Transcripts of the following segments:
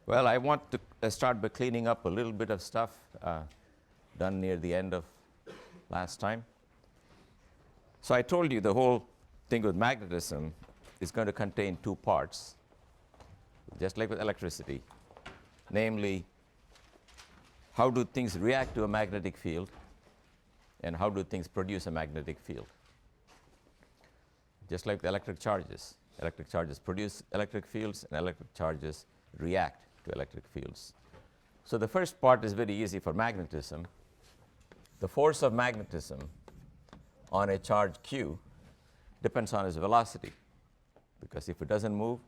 Well, I want to start by cleaning up a little bit of stuff done near the end of last time. So I told you the whole thing with magnetism is going to contain two parts, just like with electricity. Namely, how do things react to a magnetic field, and how do things produce a magnetic field? Just like the electric charges. Electric charges produce electric fields, and electric charges react to electric fields. So the first part is very easy for magnetism. The force of magnetism on a charge q depends on its velocity, because if it doesn't move,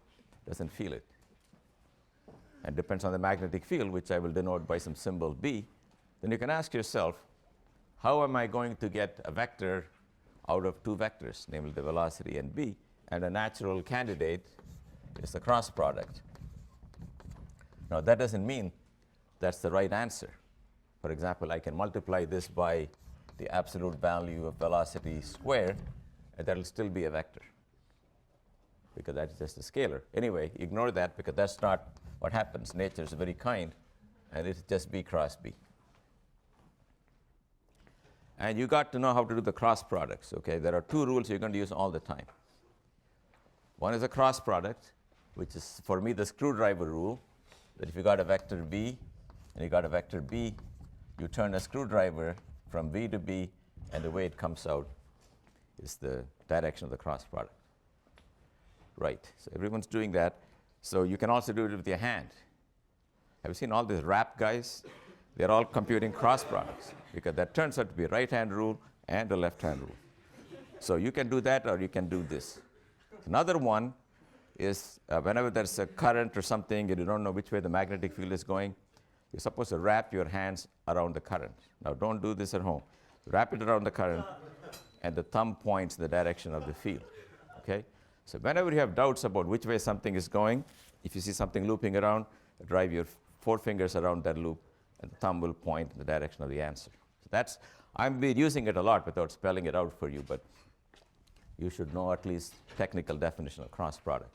it doesn't feel it. And depends on the magnetic field, which I will denote by some symbol B. Then you can ask yourself, how am I going to get a vector out of two vectors, namely the velocity and B? And a natural candidate is the cross product. Now, that doesn't mean that's the right answer. For example, I can multiply this by the absolute value of velocity squared, and that will still be a vector, because that's just a scalar. Anyway, ignore that, because that's not what happens. Nature is very kind, and it's just B cross B. And you got to know how to do the cross products. Okay? There are two rules you're going to use all the time. One is a cross product, which is, for me, the screwdriver rule, that if you got a vector B and you got a vector B, you turn a screwdriver from B to B, and the way it comes out is the direction of the cross product. Right. So everyone's doing that. So you can also do it with your hand. Have you seen all these rap guys? They're all computing cross products, because that turns out to be a right-hand rule and a left-hand rule. So you can do that, or you can do this. Another one is whenever there's a current or something and you don't know which way the magnetic field is going, you're supposed to wrap your hands around the current. Now, don't do this at home. Wrap it around the current, and the thumb points in the direction of the field. Okay? So whenever you have doubts about which way something is going, if you see something looping around, drive your four fingers around that loop, and the thumb will point in the direction of the answer. So that's, I've been using it a lot without spelling it out for you, but you should know at least technical definition of cross product.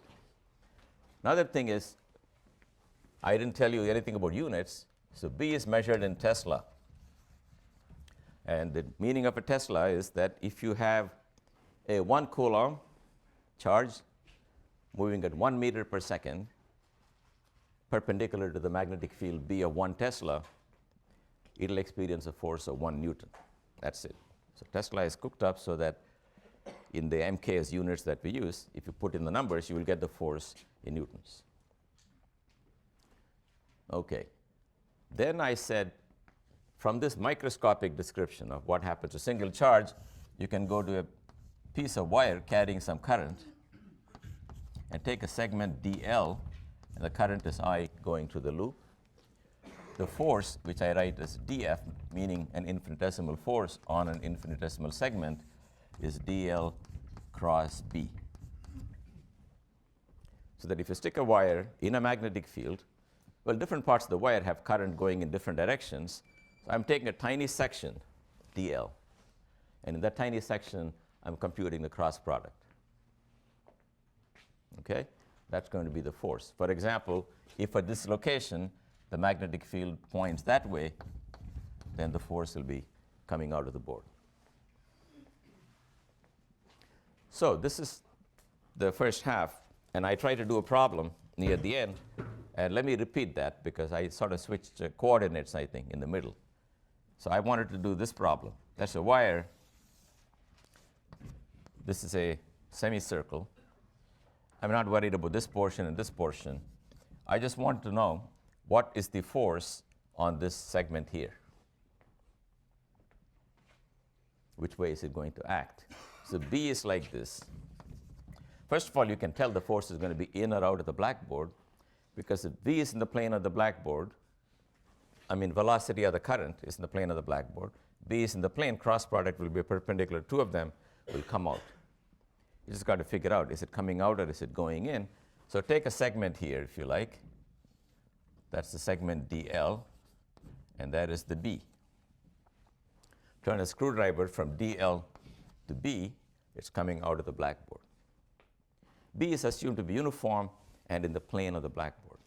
Another thing is, I didn't tell you anything about units. So B is measured in Tesla. And the meaning of a Tesla is that if you have a 1 coulomb charge moving at 1 meter per second, perpendicular to the magnetic field B of 1 Tesla, it'll experience a force of 1 Newton. That's it. So Tesla is cooked up so that in the MKS units that we use, if you put in the numbers, you will get the force in newtons. Okay. Then I said, from this microscopic description of what happens to single charge, you can go to a piece of wire carrying some current and take a segment dl, and the current is I going through the loop. The force, which I write as df, meaning an infinitesimal force on an infinitesimal segment, is dl cross b. So that if you stick a wire in a magnetic field, well, different parts of the wire have current going in different directions. So I'm taking a tiny section, dl, and in that tiny section, I'm computing the cross product. Okay? That's going to be the force. For example, if at this location, the magnetic field points that way, then the force will be coming out of the board. So this is the first half, and I try to do a problem near the end. And let me repeat that, because I sort of switched coordinates, I think, in the middle. So I wanted to do this problem. That's a wire. This is a semicircle. I'm not worried about this portion and this portion. I just want to know what is the force on this segment here. Which way is it going to act? So B is like this. First of all, you can tell the force is going to be in or out of the blackboard, because if V is in the plane of the blackboard, I mean velocity of the current is in the plane of the blackboard, B is in the plane, cross product will be perpendicular, two of them will come out. You just got to figure out, is it coming out or is it going in? So take a segment here, if you like. That's the segment DL, and that is the B. Turn a screwdriver from DL to B, it's coming out of the blackboard. B is assumed to be uniform and in the plane of the blackboard.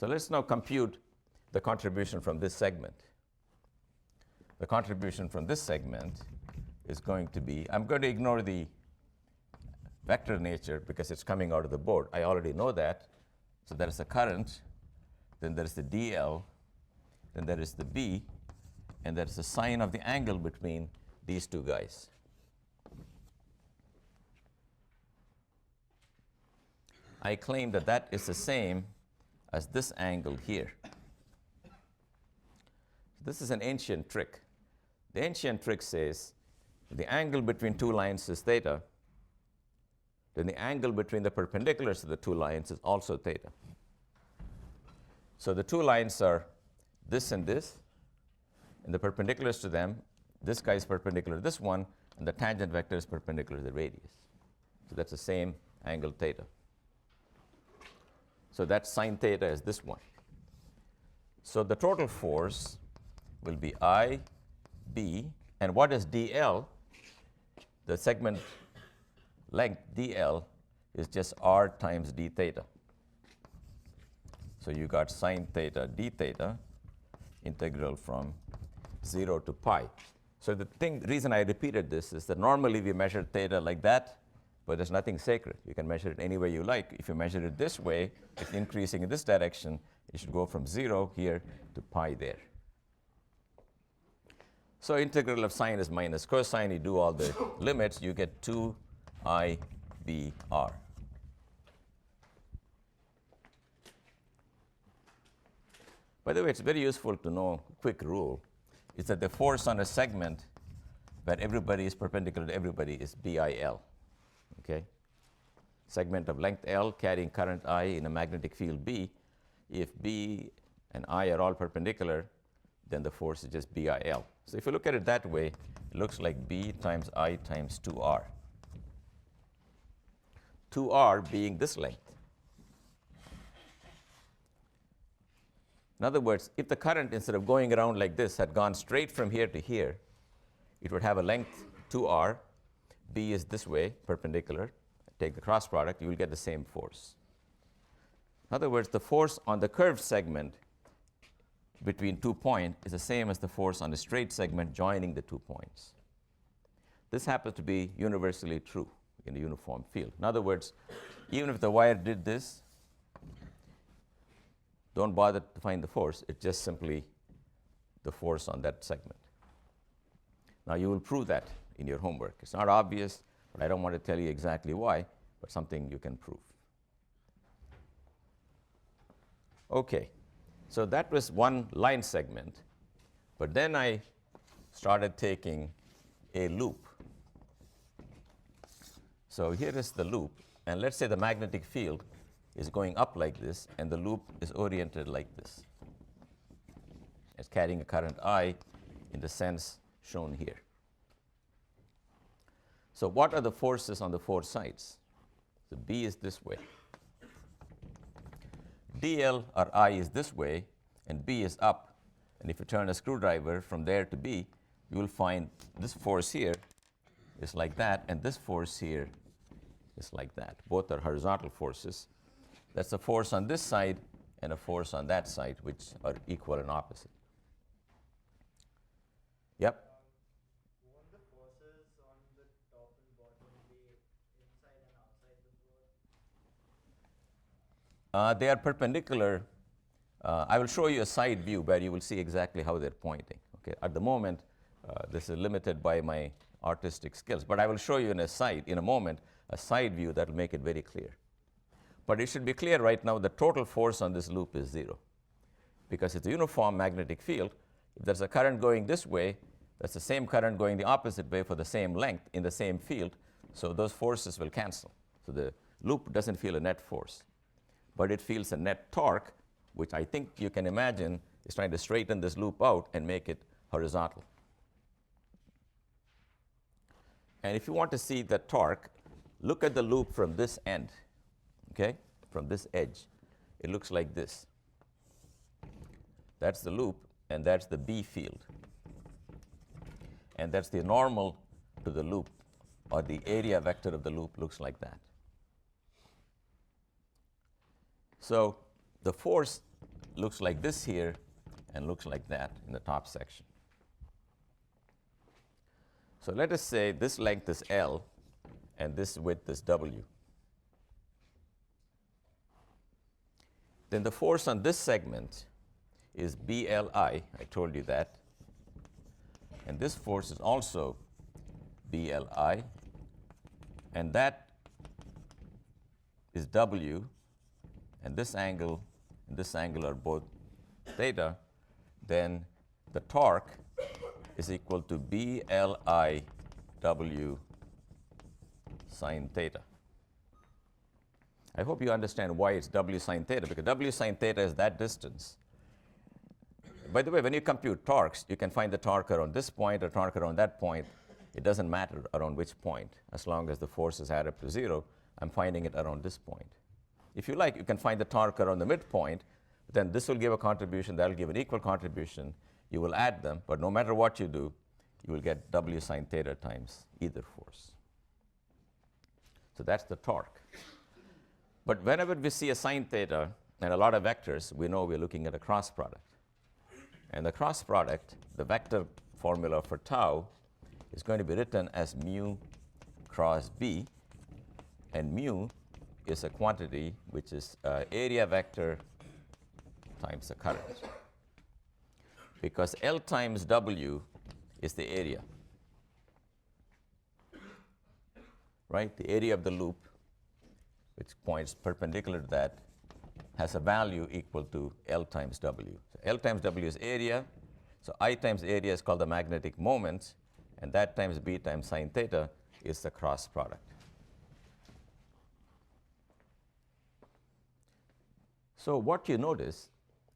So let's now compute the contribution from this segment. The contribution from this segment is going to be, I'm going to ignore the vector nature because it's coming out of the board. I already know that. So there is a current, then there is the dl, then there is the b, and there is the sine of the angle between these two guys. I claim that that is the same as this angle here. This is an ancient trick. The ancient trick says the angle between two lines is theta, then the angle between the perpendiculars of the two lines is also theta. So the two lines are this and this, and the perpendiculars to them, this guy is perpendicular to this one, and the tangent vector is perpendicular to the radius. So that's the same angle theta. So that sine theta is this one. So the total force will be I, B, and what is dl? The segment length dl is just r times d theta. So you got sine theta d theta integral from 0 to pi. So the reason I repeated this is that normally we measure theta like that, but there's nothing sacred. You can measure it any way you like. If you measure it this way, it's increasing in this direction, it should go from 0 here to pi there. So integral of sine is minus cosine. You do all the limits, you get 2I b r. By the way, it's very useful to know a quick rule. It's that the force on a segment where everybody is perpendicular to everybody is BIL. Okay? Segment of length L carrying current I in a magnetic field B. If B and I are all perpendicular, then the force is just BIL. So if you look at it that way, it looks like B times I times 2R. 2R being this length. In other words, if the current, instead of going around like this, had gone straight from here to here, it would have a length 2R. B is this way, perpendicular. Take the cross product, you will get the same force. In other words, the force on the curved segment between 2 points is the same as the force on the straight segment joining the 2 points. This happens to be universally true in a uniform field. In other words, even if the wire did this, don't bother to find the force. It's just simply the force on that segment. Now, you will prove that in your homework. It's not obvious, but I don't want to tell you exactly why, but something you can prove. Okay, so that was one line segment, but then I started taking a loop. So here is the loop, and let's say the magnetic field is going up like this, and the loop is oriented like this. It's carrying a current I in the sense shown here. So what are the forces on the four sides? So B is this way. dl or I is this way, and B is up. And if you turn a screwdriver from there to B, you will find this force here is like that, and this force here is like that. Both are horizontal forces. That's a force on this side and a force on that side, which are equal and opposite. Yep? Won't the forces on the top and bottom be inside and outside the board? They are perpendicular. I will show you a side view where you will see exactly how they're pointing. Okay? At the moment, this is limited by my artistic skills, but I will show you in a moment, a side view that will make it very clear. But it should be clear right now the total force on this loop is 0. Because it's a uniform magnetic field, if there's a current going this way, that's the same current going the opposite way for the same length in the same field, so those forces will cancel. So the loop doesn't feel a net force, but it feels a net torque, which I think you can imagine is trying to straighten this loop out and make it horizontal. And if you want to see the torque, look at the loop from this end. Okay, from this edge, it looks like this. That's the loop, and that's the B field. And that's the normal to the loop, or the area vector of the loop looks like that. So the force looks like this here and looks like that in the top section. So let us say this length is L and this width is W. Then the force on this segment is BLI, I told you that. And this force is also BLI, and that is W, and this angle and this angle are both theta. Then the torque is equal to BLI W sine theta. I hope you understand why it's W sine theta, because W sine theta is that distance. By the way, when you compute torques, you can find the torque around this point or torque around that point. It doesn't matter around which point. As long as the forces add up to 0, I'm finding it around this point. If you like, you can find the torque around the midpoint. Then this will give a contribution. That will give an equal contribution. You will add them. But no matter what you do, you will get W sine theta times either force. So that's the torque. But whenever we see a sine theta and a lot of vectors, we know we're looking at a cross product. And the cross product, the vector formula for tau, is going to be written as mu cross B. And mu is a quantity which is area vector times the current. Because L times W is the area. Right? The area of the loop, which points perpendicular to that, has a value equal to L times W. So L times W is area. So I times area is called the magnetic moment, and that times B times sine theta is the cross product. So what you notice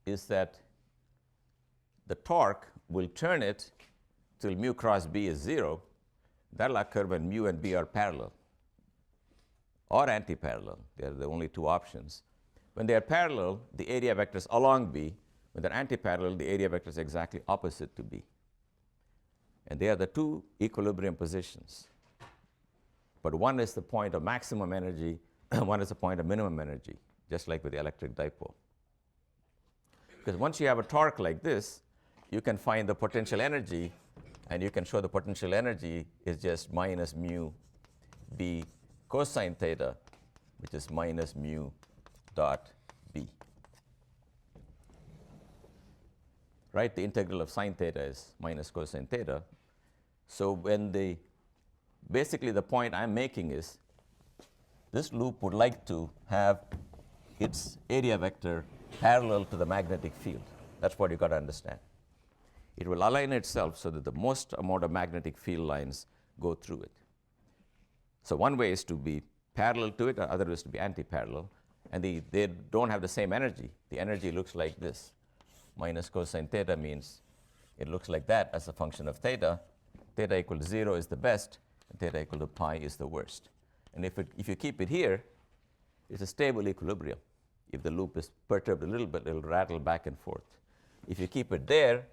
is that the torque will turn it till mu cross B is 0. That will occur when mu and B are parallel or anti-parallel. They are the only two options. When they are parallel, the area vector is along B. When they're anti-parallel, the area vector is exactly opposite to B. And they are the two equilibrium positions. But one is the point of maximum energy, one is the point of minimum energy, just like with the electric dipole. Because once you have a torque like this, you can find the potential energy, and you can show the potential energy is just minus mu B cosine theta, which is minus mu dot B. Right? The integral of sine theta is minus cosine theta. So when basically the point I'm making is this loop would like to have its area vector parallel to the magnetic field. That's what you got to understand. It will align itself so that the most amount of magnetic field lines go through it. So one way is to be parallel to it, or other is to be anti-parallel. And they don't have the same energy. The energy looks like this. Minus cosine theta means it looks like that as a function of theta. Theta equal to 0 is the best, and theta equal to pi is the worst. And if you keep it here, it's a stable equilibrium. If the loop is perturbed a little bit, it will rattle back and forth. If you keep it there,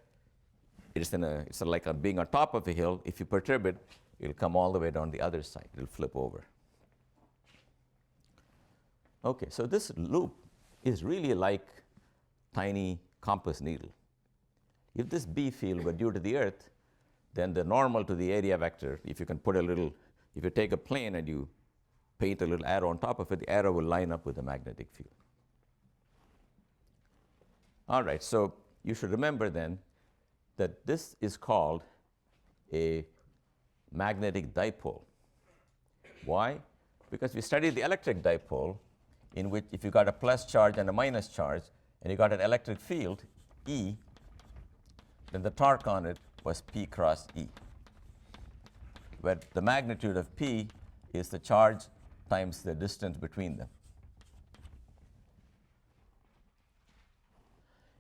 it's like being on top of a hill. If you perturb it, it will come all the way down the other side. It will flip over. Okay, so this loop is really like tiny compass needle. If this B field were due to the Earth, then the normal to the area vector, if you take a plane and you paint a little arrow on top of it, the arrow will line up with the magnetic field. All right, so you should remember then that this is called a magnetic dipole. Why? Because we studied the electric dipole, in which if you got a plus charge and a minus charge, and you got an electric field, E, then the torque on it was P cross E, where the magnitude of P is the charge times the distance between them.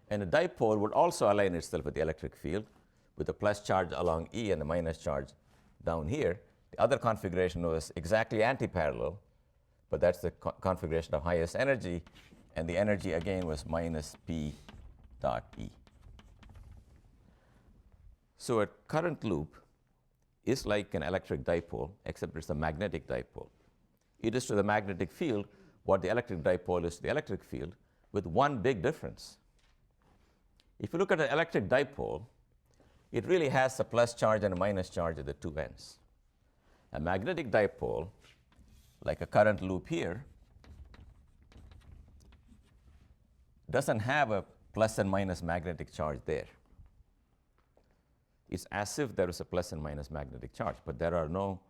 And a dipole would also align itself with the electric field, with the plus charge along E and the minus charge down here. The other configuration was exactly anti-parallel, but that's the configuration of highest energy, and the energy again was minus P dot E. So a current loop is like an electric dipole, except it's a magnetic dipole. It is to the magnetic field what the electric dipole is to the electric field, with one big difference. If you look at an electric dipole, it really has a plus charge and a minus charge at the two ends. A magnetic dipole, like a current loop here, doesn't have a plus and minus magnetic charge there. It's as if there is a plus and minus magnetic charge, but there are no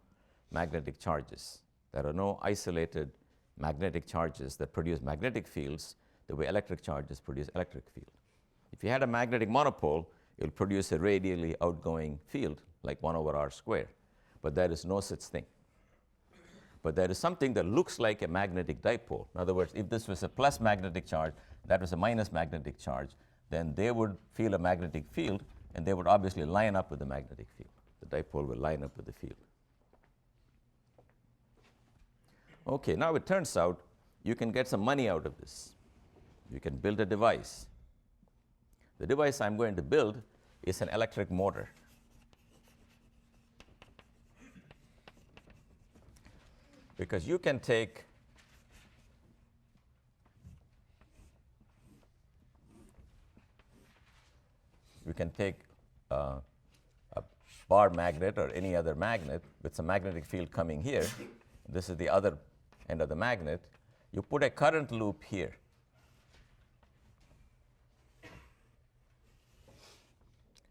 magnetic charges. There are no isolated magnetic charges that produce magnetic fields the way electric charges produce electric field. If you had a magnetic monopole, it will produce a radially outgoing field like 1 over r squared, but there is no such thing. But there is something that looks like a magnetic dipole. In other words, if this was a plus magnetic charge, that was a minus magnetic charge, then they would feel a magnetic field, and they would obviously line up with the magnetic field. The dipole will line up with the field. Okay, now it turns out you can get some money out of this. You can build a device. The device I'm going to build is an electric motor. Because you can take a bar magnet or any other magnet with some magnetic field coming here. This is the other end of the magnet. You put a current loop here.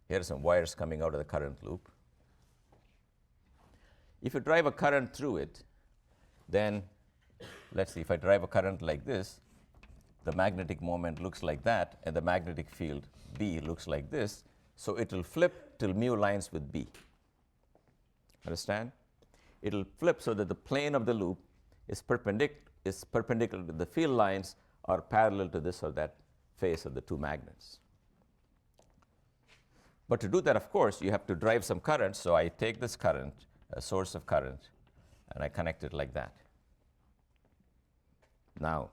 Here are some wires coming out of the current loop. If you drive a current through it, then let's see, if I drive a current like this, the magnetic moment looks like that, and the magnetic field B looks like this. So it will flip till mu lines with B. Understand? It will flip so that the plane of the loop is perpendicular to the field lines or parallel to this or that face of the two magnets. But to do that, of course, you have to drive some current. So I take this current, a source of current, and I connect it like that. Now,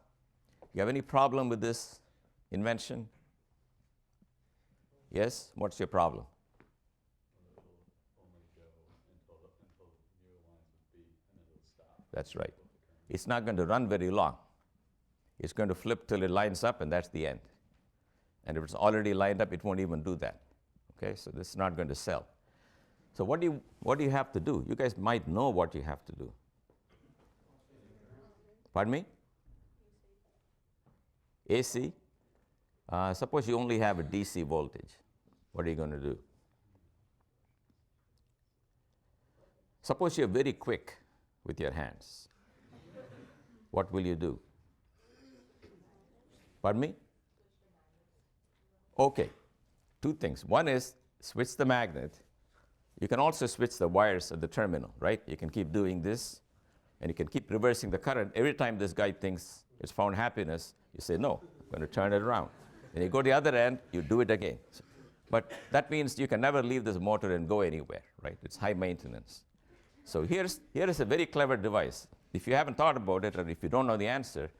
you have any problem with this invention? Yes? What's your problem? That's right. It's not going to run very long. It's going to flip till it lines up, and that's the end. And if it's already lined up, it won't even do that. Okay, so this is not going to sell. So what do you have to do? You guys might know what you have to do. Pardon me? AC? Suppose you only have a DC voltage. What are you going to do? Suppose you're very quick with your hands. What will you do? Pardon me? Okay, two things. One is switch the magnet. You can also switch the wires at the terminal, right? You can keep doing this, and you can keep reversing the current. Every time this guy thinks it's found happiness, you say, no, I'm going to turn it around. And you go to the other end, you do it again. But that means you can never leave this motor and go anywhere, right? It's high maintenance. So here is a very clever device. If you haven't thought about it, or if you don't know the answer,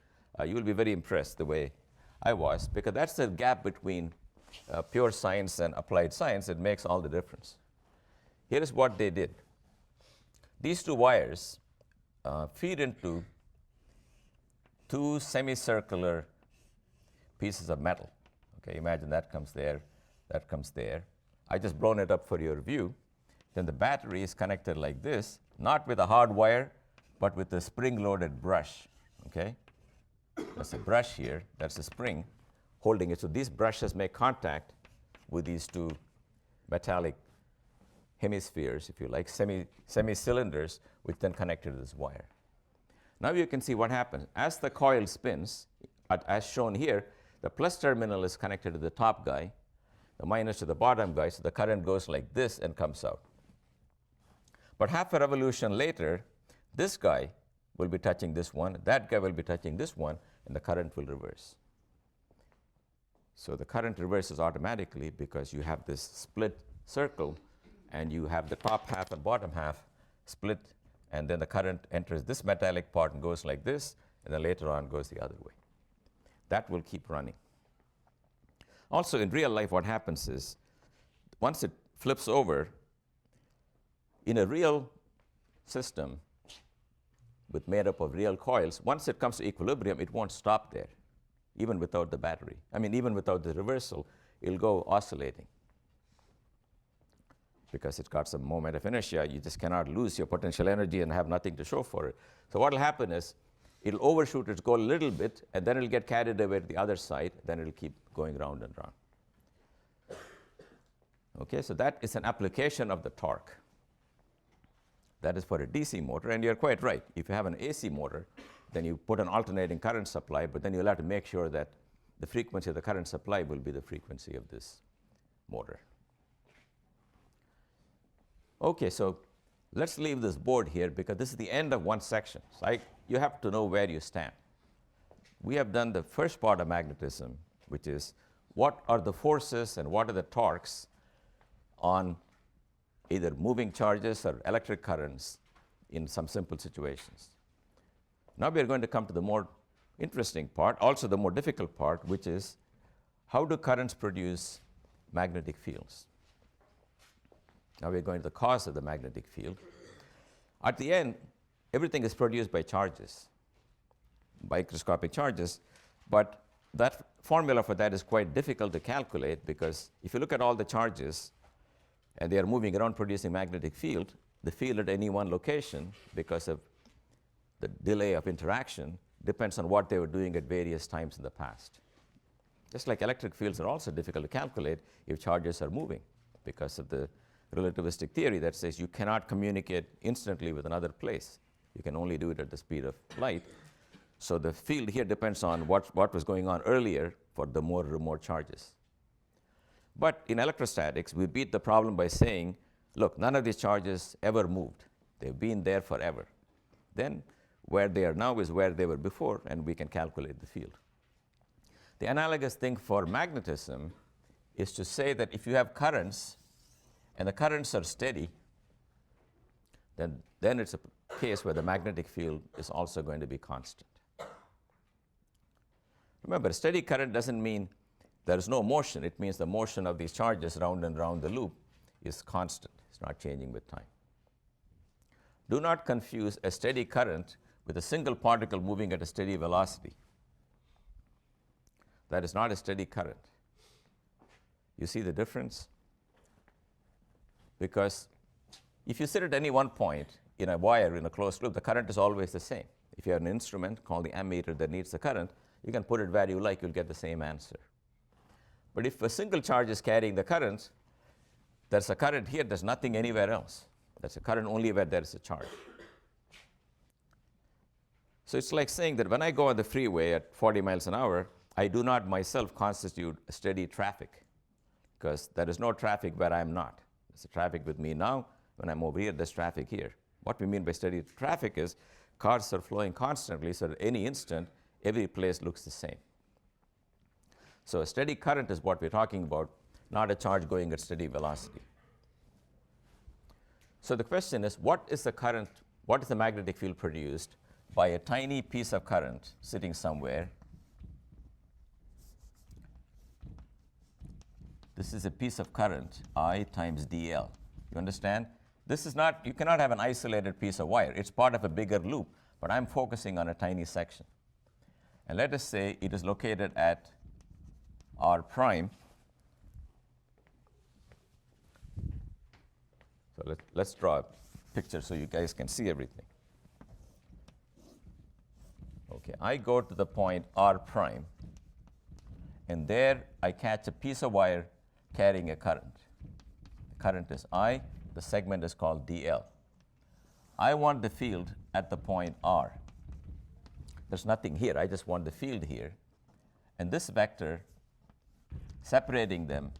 you will be very impressed the way I was, because that's the gap between pure science and applied science. It makes all the difference. Here is what they did. These two wires feed into two semicircular pieces of metal. Okay, imagine that comes there, that comes there. I just blown it up for your view. Then the battery is connected like this, not with a hard wire, but with a spring-loaded brush. Okay, there's a brush here. That's a spring holding it. So these brushes make contact with these two metallic hemispheres, if you like, semi-cylinders, which then connected to this wire. Now you can see what happens. As the coil spins, as shown here, the plus terminal is connected to the top guy, the minus to the bottom guy, so the current goes like this and comes out. But half a revolution later, this guy will be touching this one, that guy will be touching this one, and the current will reverse. So the current reverses automatically because you have this split circle, and you have the top half and bottom half split, and then the current enters this metallic part and goes like this, and then later on goes the other way. That will keep running. Also, in real life, what happens is, once it flips over, in a real system made up of real coils, once it comes to equilibrium, it won't stop there, even without the battery. I mean, even without the reversal, it'll go oscillating because it's got some moment of inertia. You just cannot lose your potential energy and have nothing to show for it. So what will happen is it'll overshoot its goal a little bit, and then it'll get carried away to the other side. Then it'll keep going round and round. Okay, so that is an application of the torque. That is for a DC motor, and you're quite right. If you have an AC motor, then you put an alternating current supply, but then you'll have to make sure that the frequency of the current supply will be the frequency of this motor. Okay, so let's leave this board here because this is the end of one section. So you have to know where you stand. We have done the first part of magnetism, which is what are the forces and what are the torques on either moving charges or electric currents in some simple situations. Now we are going to come to the more interesting part, also the more difficult part, which is how do currents produce magnetic fields? Now we're going to the cause of the magnetic field. At the end, everything is produced by charges, microscopic charges, but that formula for that is quite difficult to calculate because if you look at all the charges and they are moving around producing magnetic field, the field at any one location, because of the delay of interaction, depends on what they were doing at various times in the past. Just like electric fields are also difficult to calculate if charges are moving because of the relativistic theory that says you cannot communicate instantly with another place. You can only do it at the speed of light. So the field here depends on what was going on earlier for the more remote charges. But in electrostatics, we beat the problem by saying, look, none of these charges ever moved. They've been there forever. Then where they are now is where they were before, and we can calculate the field. The analogous thing for magnetism is to say that if you have currents, and the currents are steady, then it's a case where the magnetic field is also going to be constant. Remember, a steady current doesn't mean there is no motion. It means the motion of these charges round and round the loop is constant. It's not changing with time. Do not confuse a steady current with a single particle moving at a steady velocity. That is not a steady current. You see the difference? Because if you sit at any one point in a wire in a closed loop, the current is always the same. If you have an instrument called the ammeter that needs the current, you can put it where you like, you'll get the same answer. But if a single charge is carrying the current, there's a current here, there's nothing anywhere else. There's a current only where there's a charge. So it's like saying that when I go on the freeway at 40 miles an hour, I do not myself constitute a steady traffic because there is no traffic where I'm not. There's traffic with me now. When I'm over here, there's traffic here. What we mean by steady traffic is cars are flowing constantly, so at any instant, every place looks the same. So a steady current is what we're talking about, not a charge going at steady velocity. So the question is, what is the current, what is the magnetic field produced by a tiny piece of current sitting somewhere? This is a piece of current, I times dl. You understand? This is not, you cannot have an isolated piece of wire. It's part of a bigger loop, but I'm focusing on a tiny section. And let us say it is located at r prime. So let's draw a picture so you guys can see everything. Okay, I go to the point r prime, and there I catch a piece of wire carrying a current. The current is I, the segment is called dl. I want the field at the point r. There's nothing here, I just want the field here. And this vector separating them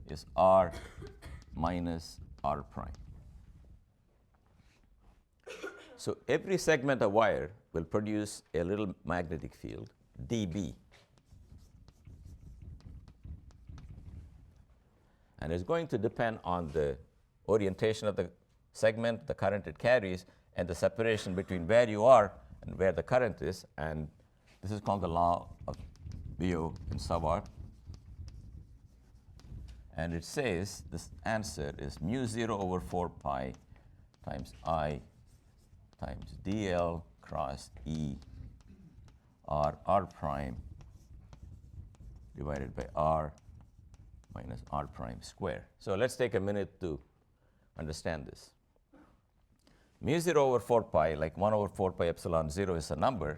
is r minus r prime. So every segment of wire will produce a little magnetic field, dB. And it's going to depend on the orientation of the segment, the current it carries, and the separation between where you are and where the current is. And this is called the law of Biot-Savart. And it says this answer is mu 0 over 4 pi times I times dl cross E r prime divided by r minus r prime square. So let's take a minute to understand this. Mu 0 over 4 pi, like 1 over 4 pi epsilon 0, is a number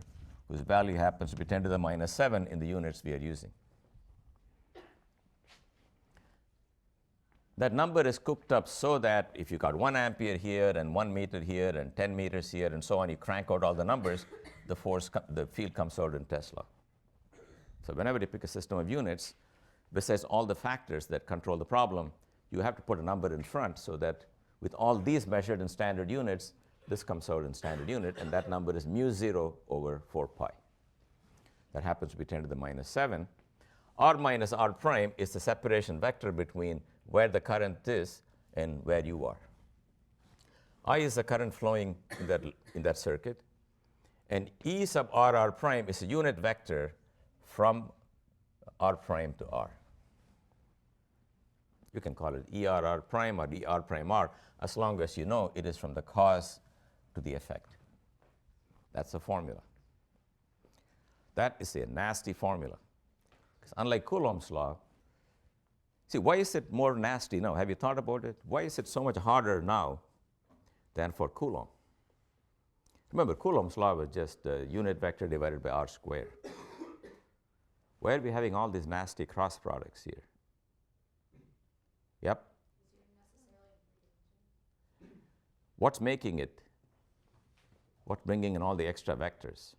whose value happens to be 10 to the minus 7 in the units we are using. That number is cooked up so that if you got 1 ampere here and 1 meter here and 10 meters here and so on, you crank out all the numbers, the field comes out in Tesla. So whenever you pick a system of units, besides all the factors that control the problem, you have to put a number in front so that with all these measured in standard units, this comes out in standard unit, and that number is mu 0 over 4 pi. That happens to be 10 to the minus 7. R minus r prime is the separation vector between where the current is and where you are. I is the current flowing in that circuit, and E sub r prime is a unit vector from r prime to r. You can call it ER prime or ER prime r, as long as you know it is from the cause to the effect. That's the formula. That is a nasty formula. Because unlike Coulomb's law, see, why is it more nasty now? Have you thought about it? Why is it so much harder now than for Coulomb? Remember, Coulomb's law was just a unit vector divided by r squared. Why are we having all these nasty cross products here? Yep. What's making it? What's bringing in all the extra vectors?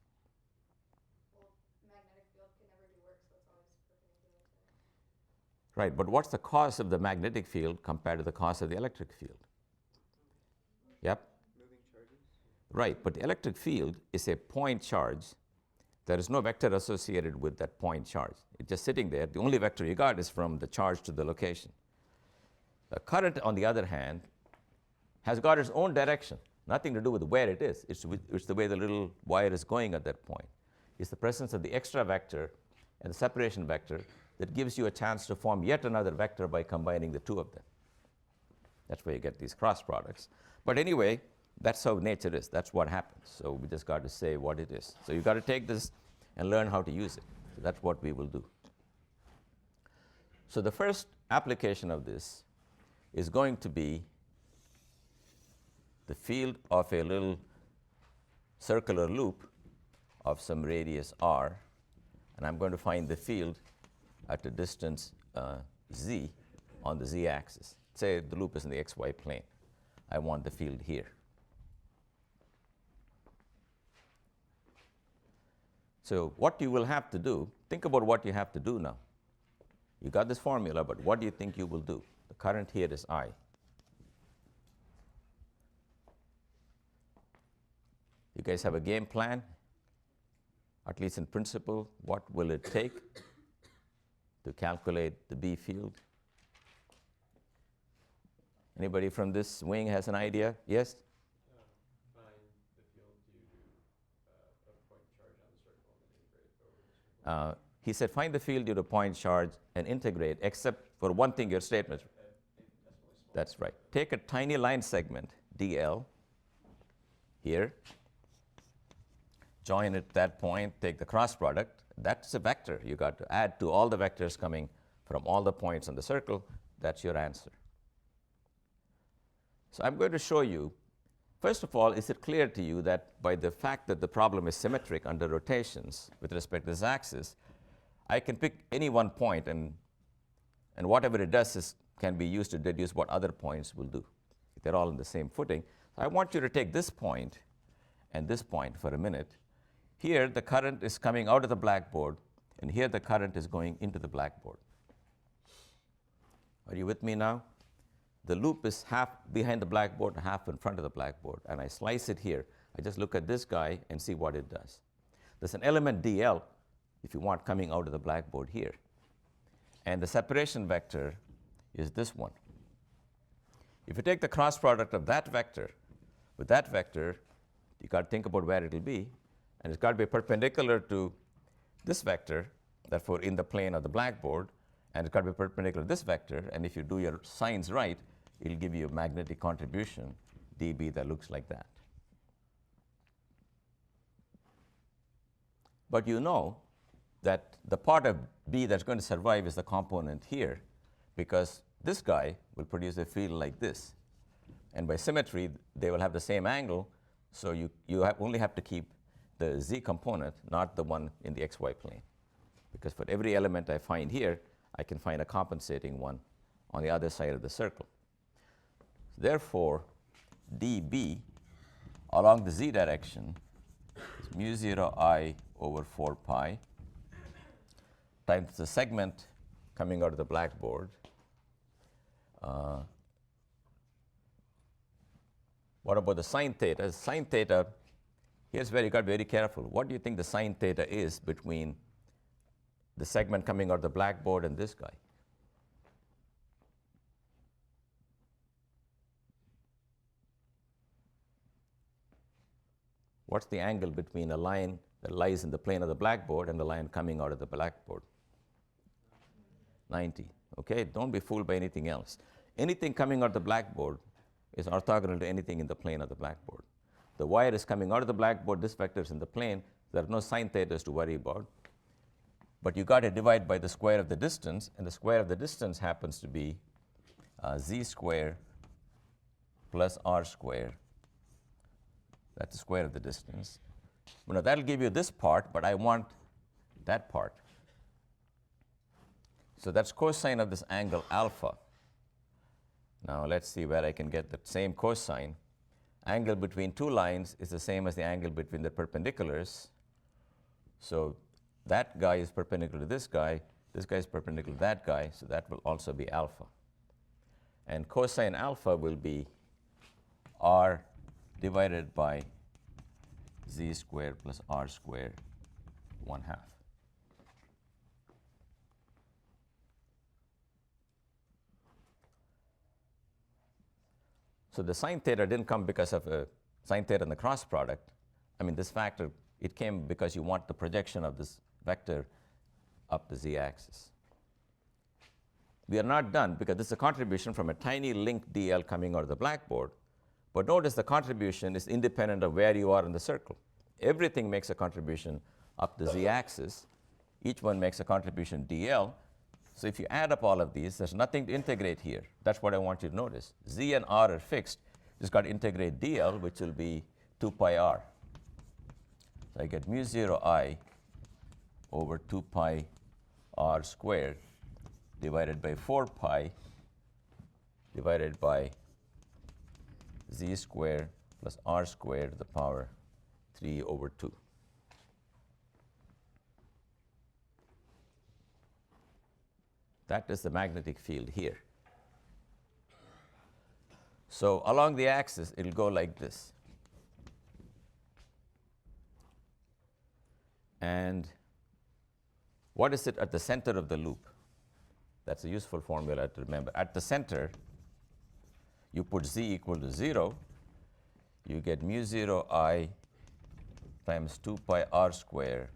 Well, magnetic field can never do work, so it's always perpendicular to it. Right, but what's the cause of the magnetic field compared to the cause of the electric field? Yep. Moving charges? Right, but the electric field is a point charge. There is no vector associated with that point charge. It's just sitting there. The only vector you got is from the charge to the location. The current, on the other hand, has got its own direction, nothing to do with where it is. It's the way the little wire is going at that point. It's the presence of the extra vector and the separation vector that gives you a chance to form yet another vector by combining the two of them. That's where you get these cross products. But anyway, that's how nature is. That's what happens. So we just got to say what it is. So you've got to take this and learn how to use it. So that's what we will do. So the first application of this is going to be the field of a little circular loop of some radius r, and I'm going to find the field at a distance z on the z-axis. Say the loop is in the xy plane. I want the field here. So what you will have to do, think about what you have to do now. You got this formula, but what do you think you will do? The current here is I. You guys have a game plan? At least in principle, what will it take to calculate the B field? Anybody from this wing has an idea? Yes? Find the field due to a point charge on the circle and then integrate it over the circle. He said find the field due to point charge and integrate, except for one thing, your statement. That's right. Take a tiny line segment, dl, here. Join at that point, take the cross product. That's a vector. You got to add to all the vectors coming from all the points on the circle. That's your answer. So I'm going to show you, first of all, is it clear to you that by the fact that the problem is symmetric under rotations with respect to this axis, I can pick any one point and whatever it does can be used to deduce what other points will do. They're all in the same footing. So I want you to take this point and this point for a minute. Here, the current is coming out of the blackboard, and here the current is going into the blackboard. Are you with me now? The loop is half behind the blackboard, half in front of the blackboard, and I slice it here. I just look at this guy and see what it does. There's an element dl, if you want, coming out of the blackboard here. And the separation vector is this one. If you take the cross product of that vector with that vector, you got to think about where it will be, and it's got to be perpendicular to this vector, therefore in the plane of the blackboard, and it's got to be perpendicular to this vector, and if you do your signs right, it'll give you a magnetic contribution, dB, that looks like that. But you know that the part of B that's going to survive is the component here, because this guy will produce a field like this. And by symmetry, they will have the same angle, so you only have to keep the z component, not the one in the xy plane. Because for every element I find here, I can find a compensating one on the other side of the circle. Therefore, dB along the z direction is mu 0 I over 4 pi times the segment coming out of the blackboard. What about the sine theta? Sine theta, here's where you got very careful. What do you think the sine theta is between the segment coming out of the blackboard and this guy? What's the angle between a line that lies in the plane of the blackboard and the line coming out of the blackboard? 90. Okay, don't be fooled by anything else. Anything coming out of the blackboard is orthogonal to anything in the plane of the blackboard. The wire is coming out of the blackboard, this vector is in the plane, there are no sine thetas to worry about. But you got to divide by the square of the distance, and the square of the distance happens to be z square plus r square. That's the square of the distance. Well, that'll give you this part, but I want that part. So that's cosine of this angle alpha. Now let's see where I can get the same cosine. Angle between two lines is the same as the angle between the perpendiculars. So that guy is perpendicular to this guy is perpendicular to that guy, so that will also be alpha. And cosine alpha will be r divided by z squared plus r squared 1/2. So the sine theta didn't come because of a sine theta in the cross product. I mean, this factor, it came because you want the projection of this vector up the z-axis. We are not done because this is a contribution from a tiny link dl coming out of the blackboard. But notice the contribution is independent of where you are in the circle. Everything makes a contribution up the z-axis. Each one makes a contribution dl. So if you add up all of these, there's nothing to integrate here. That's what I want you to notice. Z and r are fixed. Just got to integrate dl, which will be 2 pi r. So I get mu 0 I over 2 pi r squared divided by 4 pi divided by z squared plus r squared to the power 3 over 2. That is the magnetic field here. So along the axis, it will go like this. And what is it at the center of the loop? That's a useful formula to remember. At the center, you put z equal to 0, you get mu 0 I times 2 pi r squared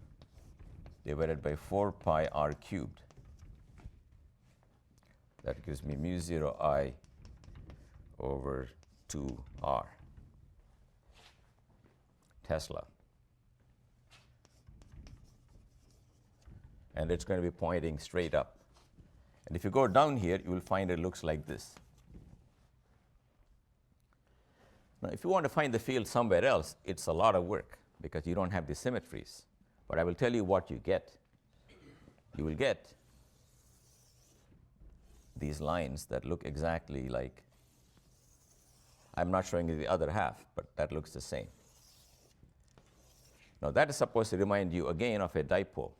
divided by 4 pi r cubed. That gives me mu 0 I over 2r. Tesla. And it's going to be pointing straight up. And if you go down here, you will find it looks like this. Now, if you want to find the field somewhere else, it's a lot of work because you don't have the symmetries. But I will tell you what you get. You will get these lines that look exactly like, I'm not showing you the other half, but that looks the same. Now, that is supposed to remind you again of a dipole.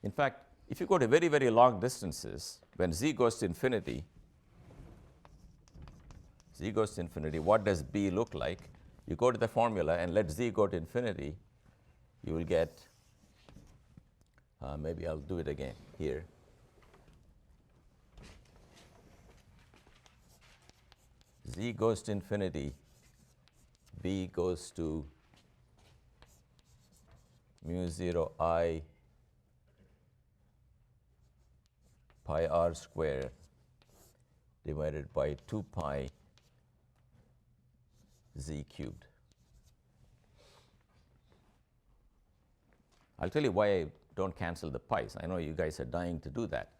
In fact, if you go to very, very long distances, when z goes to infinity, what does B look like? You go to the formula and let z go to infinity, you will get, maybe I'll do it again here. Z goes to infinity, B goes to mu 0 I pi r squared divided by 2 pi z cubed. I'll tell you why I don't cancel the pi's. I know you guys are dying to do that.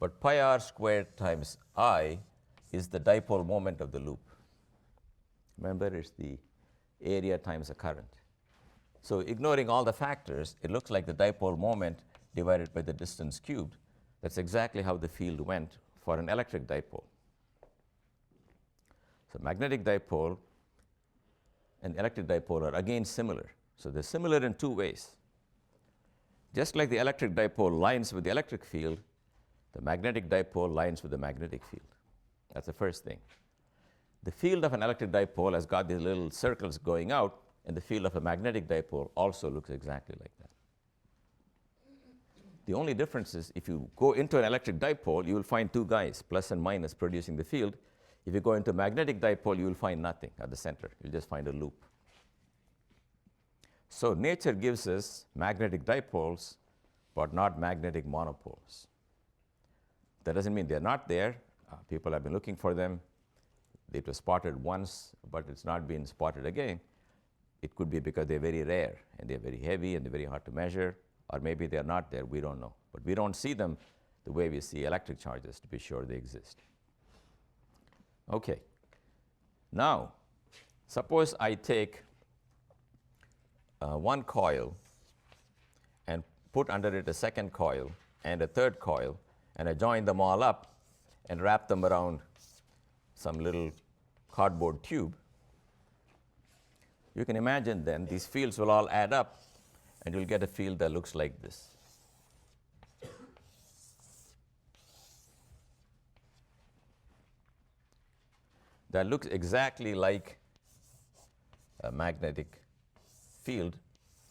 But pi r squared times I is the dipole moment of the loop. Remember, it's the area times the current. So ignoring all the factors, it looks like the dipole moment divided by the distance cubed. That's exactly how the field went for an electric dipole. So magnetic dipole and electric dipole are again similar. So they're similar in two ways. Just like the electric dipole lines with the electric field, the magnetic dipole lines with the magnetic field. That's the first thing. The field of an electric dipole has got these little circles going out, and the field of a magnetic dipole also looks exactly like that. The only difference is if you go into an electric dipole, you will find two guys, plus and minus, producing the field. If you go into a magnetic dipole, you will find nothing at the center. You'll just find a loop. So nature gives us magnetic dipoles, but not magnetic monopoles. That doesn't mean they're not there. People have been looking for them. It was spotted once, but it's not been spotted again. It could be because they're very rare, and they're very heavy, and they're very hard to measure, or maybe they're not there. We don't know. But we don't see them the way we see electric charges to be sure they exist. Okay. Now, suppose I take one coil and put under it a second coil and a third coil, and I join them all up and wrap them around some little cardboard tube. You can imagine then these fields will all add up, and you'll get a field that looks like this. That looks exactly like a magnetic field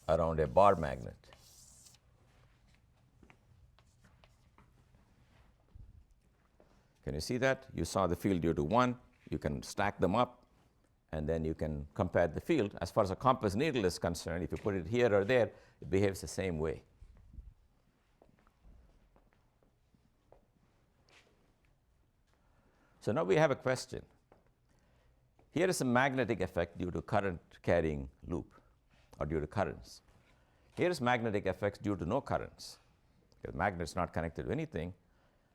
around a bar magnet. Can you see that? You saw the field due to 1. You can stack them up, and then you can compare the field. As far as a compass needle is concerned, if you put it here or there, it behaves the same way. So now we have a question. Here is a magnetic effect due to current carrying loop, or due to currents. Here is magnetic effects due to no currents, because the magnet's not connected to anything.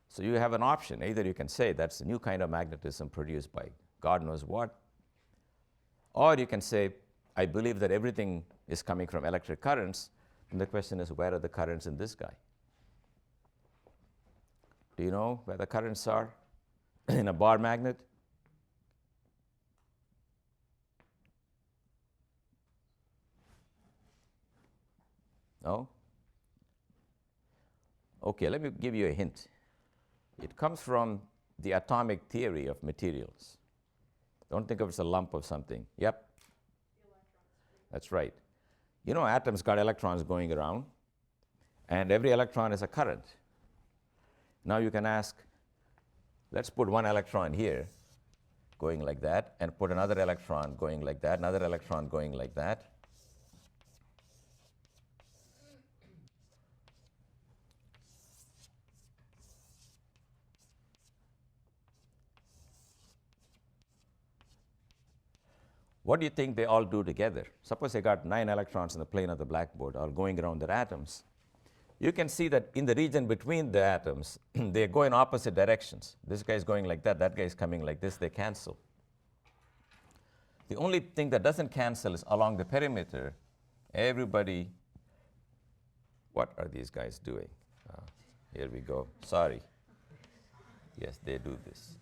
So you have an option. Either you can say that's a new kind of magnetism produced by God knows what, or you can say, I believe that everything is coming from electric currents, and the question is, where are the currents in this guy? Do you know where the currents are in a bar magnet? No? Okay, let me give you a hint. It comes from the atomic theory of materials. Don't think of it as a lump of something. Yep. That's right. You know, atoms got electrons going around, and every electron is a current. Now you can ask, let's put one electron here going like that, and put another electron going like that, another electron going like that. What do you think they all do together? Suppose they got 9 electrons in the plane of the blackboard, all going around their atoms. You can see that in the region between the atoms, they go in opposite directions. This guy is going like that guy is coming like this, they cancel. The only thing that doesn't cancel is along the perimeter. Everybody, what are these guys doing? Here we go. Sorry. Yes, they do this.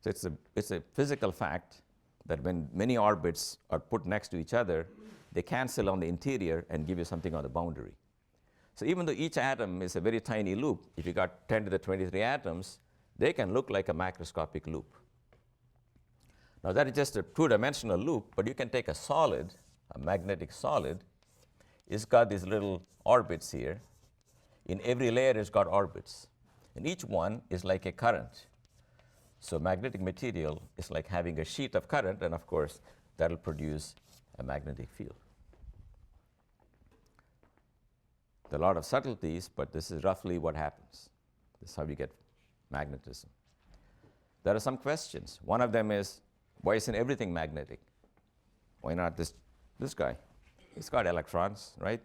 So it's a physical fact that when many orbits are put next to each other, they cancel on the interior and give you something on the boundary. So even though each atom is a very tiny loop, if you got 10 to the 23 atoms, they can look like a macroscopic loop. Now that is just a two-dimensional loop, but you can take a solid, a magnetic solid. It's got these little orbits here. In every layer it's got orbits, and each one is like a current. So magnetic material is like having a sheet of current, and of course, that'll produce a magnetic field. There are a lot of subtleties, but this is roughly what happens. This is how you get magnetism. There are some questions. One of them is, why isn't everything magnetic? Why not this guy? It's got electrons, right?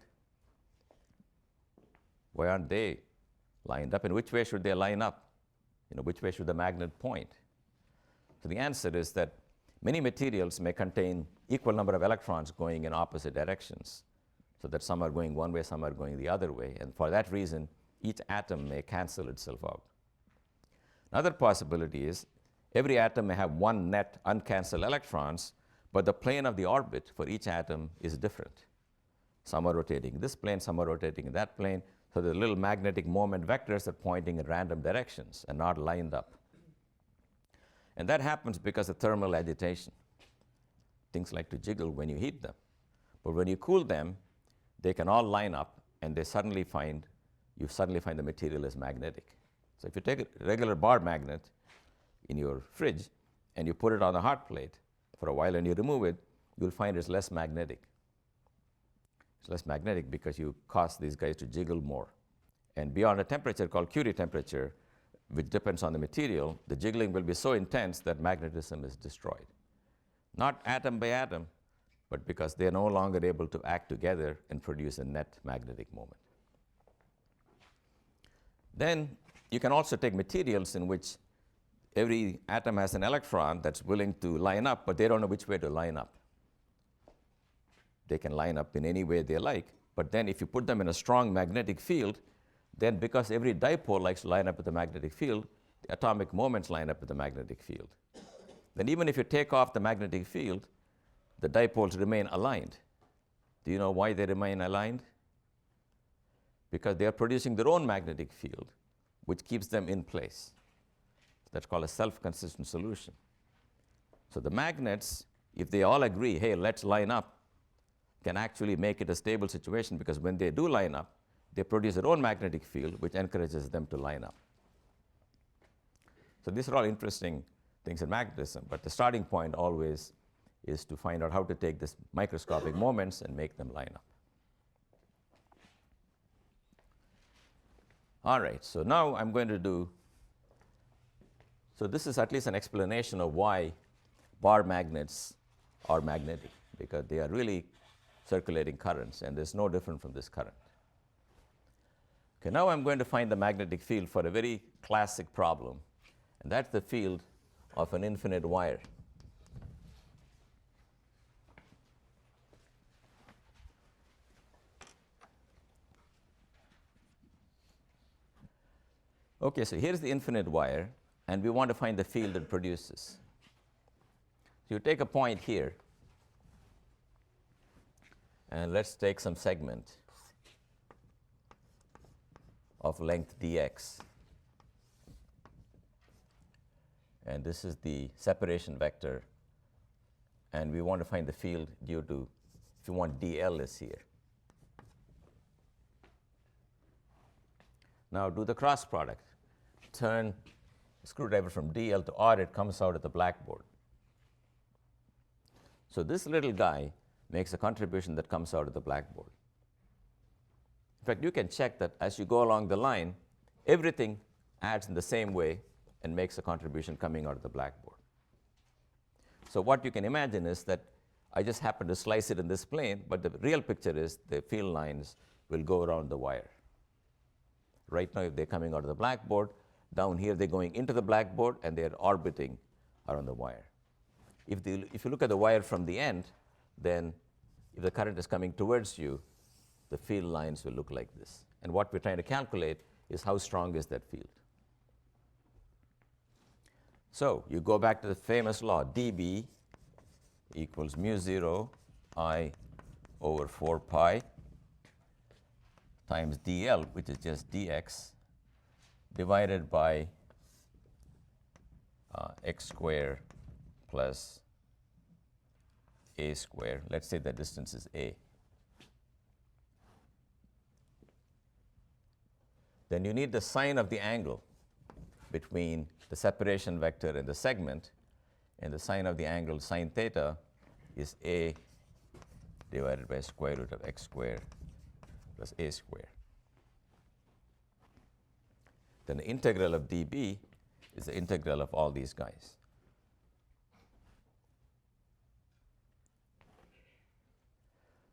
Why aren't they lined up? And which way should they line up? Which way should the magnet point? So the answer is that many materials may contain equal number of electrons going in opposite directions, so that some are going one way, some are going the other way. And for that reason, each atom may cancel itself out. Another possibility is every atom may have one net uncancelled electrons, but the plane of the orbit for each atom is different. Some are rotating in this plane, some are rotating in that plane, so the little magnetic moment vectors are pointing in random directions and not lined up. And that happens because of thermal agitation. Things like to jiggle when you heat them. But when you cool them, they can all line up, and you suddenly find the material is magnetic. So if you take a regular bar magnet in your fridge and you put it on a hot plate for a while and you remove it, you'll find it's less magnetic. It's less magnetic because you cause these guys to jiggle more. And beyond a temperature called Curie temperature, which depends on the material, the jiggling will be so intense that magnetism is destroyed. Not atom by atom, but because they are no longer able to act together and produce a net magnetic moment. Then you can also take materials in which every atom has an electron that's willing to line up, but they don't know which way to line up. They can line up in any way they like, but then if you put them in a strong magnetic field, then because every dipole likes to line up with the magnetic field, the atomic moments line up with the magnetic field. Then even if you take off the magnetic field, the dipoles remain aligned. Do you know why they remain aligned? Because they are producing their own magnetic field, which keeps them in place. That's called a self-consistent solution. So the magnets, if they all agree, hey, let's line up, can actually make it a stable situation, because when they do line up, they produce their own magnetic field, which encourages them to line up. So these are all interesting things in magnetism, but the starting point always is to find out how to take these microscopic moments and make them line up. All right, so now I'm going to do, so this is at least an explanation of why bar magnets are magnetic, because they are really circulating currents, and there's no different from this current. Okay, now I'm going to find the magnetic field for a very classic problem, and that's the field of an infinite wire. Okay, so here's the infinite wire, and we want to find the field it produces. So you take a point here, and let's take some segment of length dx. And this is the separation vector, and we want to find the field due to, if you want, dl is here. Now do the cross product. Turn the screwdriver from dl to r, it comes out at the blackboard. So this little guy makes a contribution that comes out of the blackboard. In fact, you can check that as you go along the line, everything adds in the same way and makes a contribution coming out of the blackboard. So what you can imagine is that I just happen to slice it in this plane, but the real picture is the field lines will go around the wire. Right now, if they're coming out of the blackboard, down here they're going into the blackboard and they're orbiting around the wire. If you look at the wire from the end, then if the current is coming towards you, the field lines will look like this. And what we're trying to calculate is how strong is that field. So you go back to the famous law, dB equals mu 0 I over 4 pi times dl, which is just dx, divided by x squared plus a squared. Let's say the distance is a. Then you need the sine of the angle between the separation vector and the segment, and the sine of the angle sine theta is a divided by square root of x squared plus a squared. Then the integral of dB is the integral of all these guys.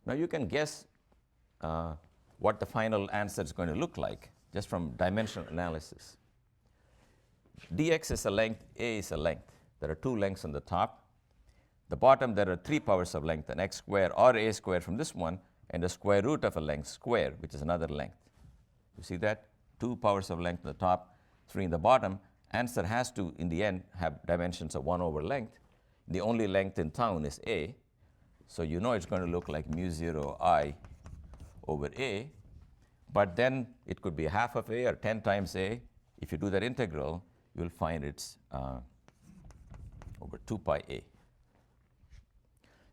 Now you can guess what the final answer is going to look like just from dimensional analysis. Dx is a length, A is a length. There are two lengths on the top. The bottom, there are 3 powers of length, an x square or a square from this one, and a square root of a length square, which is another length. You see that? 2 powers of length on the top, 3 in the bottom. Answer has to, in the end, have dimensions of 1 over length. The only length in town is a, so you know it's going to look like mu 0 I over a, but then it could be half of a or 10 times a. If you do that integral, you'll find it's over 2 pi a.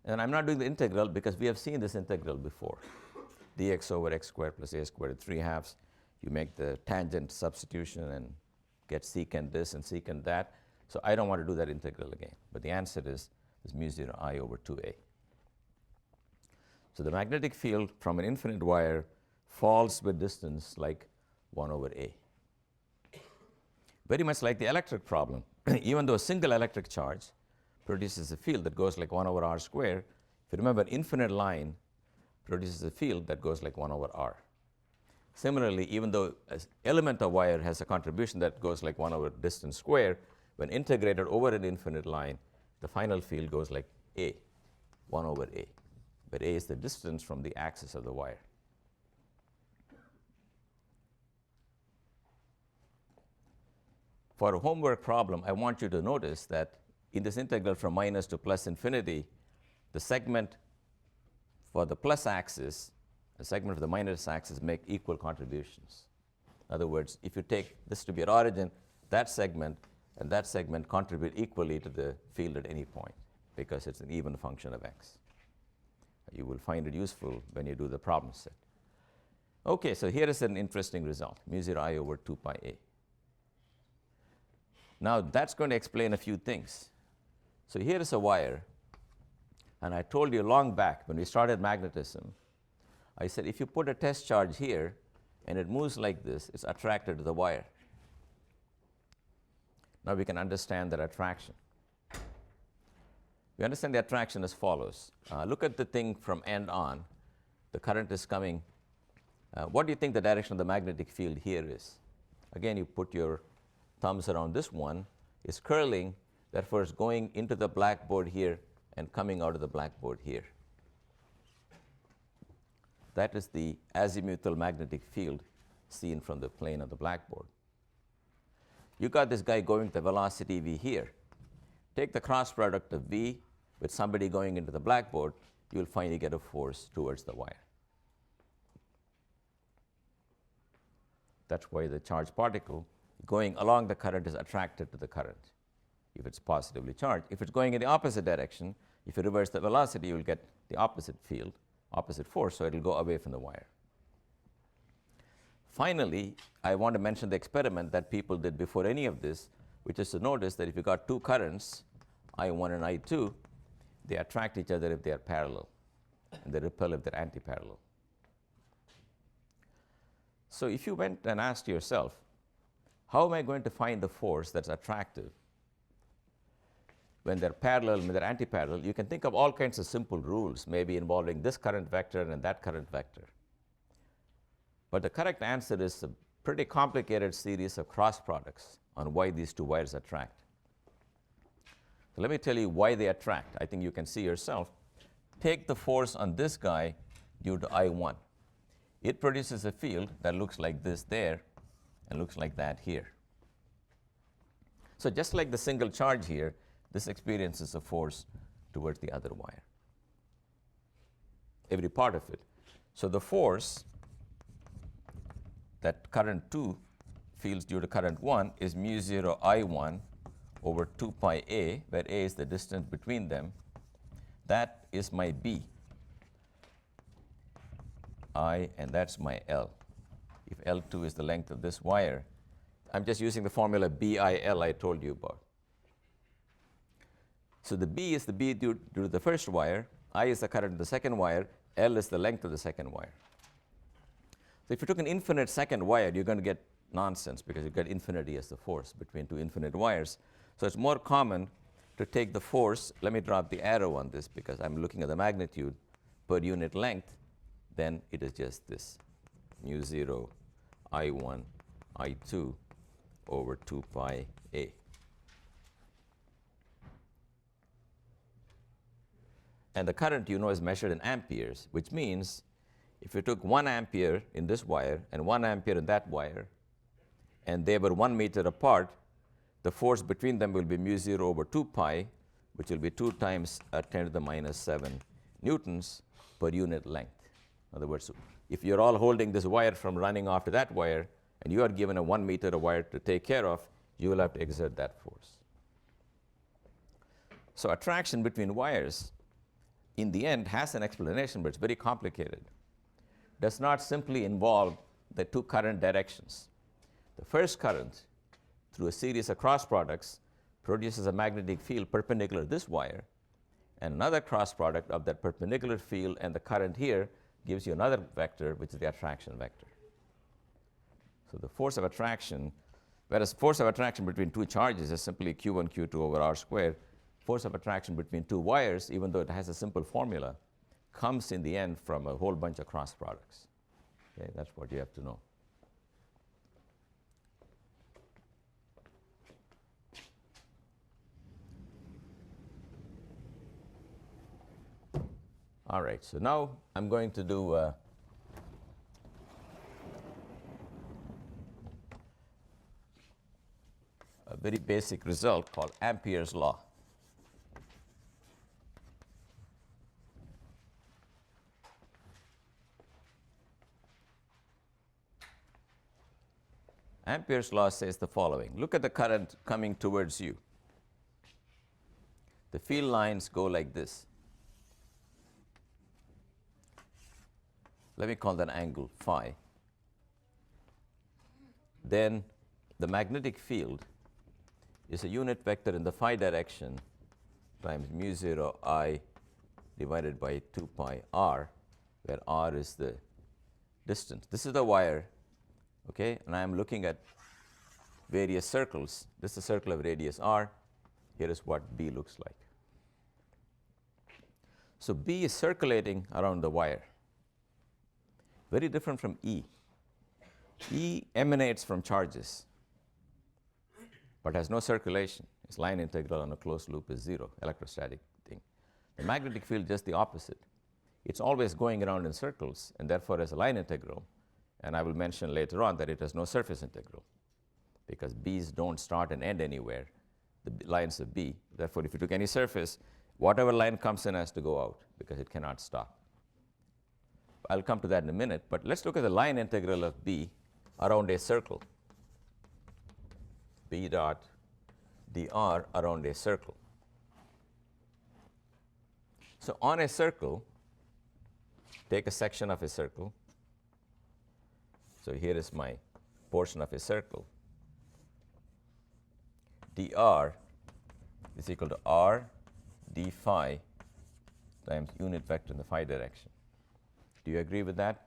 And I'm not doing the integral because we have seen this integral before. Dx over x squared plus a squared 3/2. You make the tangent substitution and get secant this and secant that. So I don't want to do that integral again. But the answer is mu 0 I over 2a. So the magnetic field from an infinite wire falls with distance like 1 over a. Very much like the electric problem. Even though a single electric charge produces a field that goes like 1 over r squared, if you remember, infinite line produces a field that goes like 1 over r. Similarly, even though an element of wire has a contribution that goes like 1 over distance squared, when integrated over an infinite line, the final field goes like a, 1 over a, where a is the distance from the axis of the wire. For a homework problem, I want you to notice that in this integral from minus to plus infinity, the segment for the plus axis, the segment for the minus axis make equal contributions. In other words, if you take this to be your origin, that segment and that segment contribute equally to the field at any point because it's an even function of x. You will find it useful when you do the problem set. Okay, so here is an interesting result, mu 0 I over 2 pi a. Now that's going to explain a few things. So here is a wire, and I told you long back when we started magnetism, I said if you put a test charge here and it moves like this, it's attracted to the wire. Now we can understand that attraction. We understand the attraction as follows. Look at the thing from end on. The current is coming. What do you think the direction of the magnetic field here is? Again, you put your thumbs around this one. It's curling, therefore it's going into the blackboard here and coming out of the blackboard here. That is the azimuthal magnetic field seen from the plane of the blackboard. You got this guy going with the velocity v here. Take the cross product of v with somebody going into the blackboard, you'll find you get a force towards the wire. That's why the charged particle going along the current is attracted to the current if it's positively charged. If it's going in the opposite direction, if you reverse the velocity, you'll get the opposite field, opposite force, so it'll go away from the wire. Finally, I want to mention the experiment that people did before any of this, which is to notice that if you got two currents, I1 and I2, they attract each other if they are parallel, and they repel if they're anti-parallel. So if you went and asked yourself, how am I going to find the force that's attractive when they're parallel, when they're anti-parallel? You can think of all kinds of simple rules, maybe involving this current vector and that current vector. But the correct answer is a pretty complicated series of cross products on why these two wires attract. So let me tell you why they attract. I think you can see yourself. Take the force on this guy due to I1. It produces a field that looks like this there and looks like that here. So just like the single charge here, this experiences a force towards the other wire, every part of it. So the force that current 2 feels due to current 1 is mu 0 I1 over 2 pi a, where a is the distance between them. That is my B. I, and that's my L. If L2 is the length of this wire, I'm just using the formula BIL I told you about. So the B is the B due to the first wire, I is the current of the second wire, L is the length of the second wire. So if you took an infinite second wire, you're going to get nonsense because you get infinity as the force between two infinite wires. So it's more common to take the force. Let me drop the arrow on this because I'm looking at the magnitude. per unit length, then it is just this mu 0 I1 I2 over 2 pi a. And the current, you know, is measured in amperes, which means if you took 1 ampere in this wire and 1 ampere in that wire, and they were 1 meter apart, the force between them will be mu 0 over 2 pi, which will be 2 times 10 to the minus 7 newtons per unit length. In other words, if you're all holding this wire from running off to that wire, and you are given a 1 meter wire to take care of, you will have to exert that force. So attraction between wires, in the end, has an explanation, but it's very complicated. Does not simply involve the two current directions. The first current, through a series of cross products, produces a magnetic field perpendicular to this wire, and another cross product of that perpendicular field and the current here gives you another vector, which is the attraction vector. So the force of attraction, whereas force of attraction between two charges is simply q1, q2 over r squared, force of attraction between two wires, even though it has a simple formula, comes in the end from a whole bunch of cross products. Okay, that's what you have to know. All right, so now I'm going to do a very basic result called Ampere's law. Ampere's law says the following. Look at the current coming towards you. The field lines go like this. Let me call that angle phi. Then the magnetic field is a unit vector in the phi direction times mu 0 I divided by 2 pi r, where r is the distance. This is the wire, okay, and I am looking at various circles. This is a circle of radius r. Here is what B looks like. So B is circulating around the wire. Very different from E. E emanates from charges, but has no circulation. Its line integral on a closed loop is 0, electrostatic thing. The magnetic field just the opposite. It's always going around in circles, and therefore has a line integral. And I will mention later on that it has no surface integral, because B's don't start and end anywhere, the lines of B. Therefore, if you took any surface, whatever line comes in has to go out, because it cannot stop. I'll come to that in a minute, but let's look at the line integral of B around a circle. B dot dr around a circle. So on a circle, take a section of a circle. So here is my portion of a circle. dr is equal to r d phi times unit vector in the phi direction. Do you agree with that?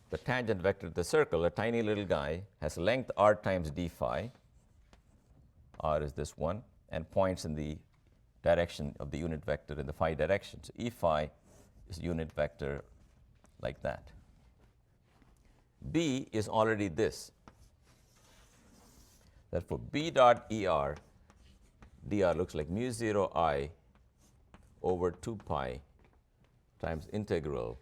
The tangent vector of the circle, a tiny little guy, has length r times d phi. R is this one, and points in the direction of the unit vector in the phi direction. So E phi is unit vector like that. B is already this. Therefore, B dot ER, dr looks like mu 0 I over 2 pi times integral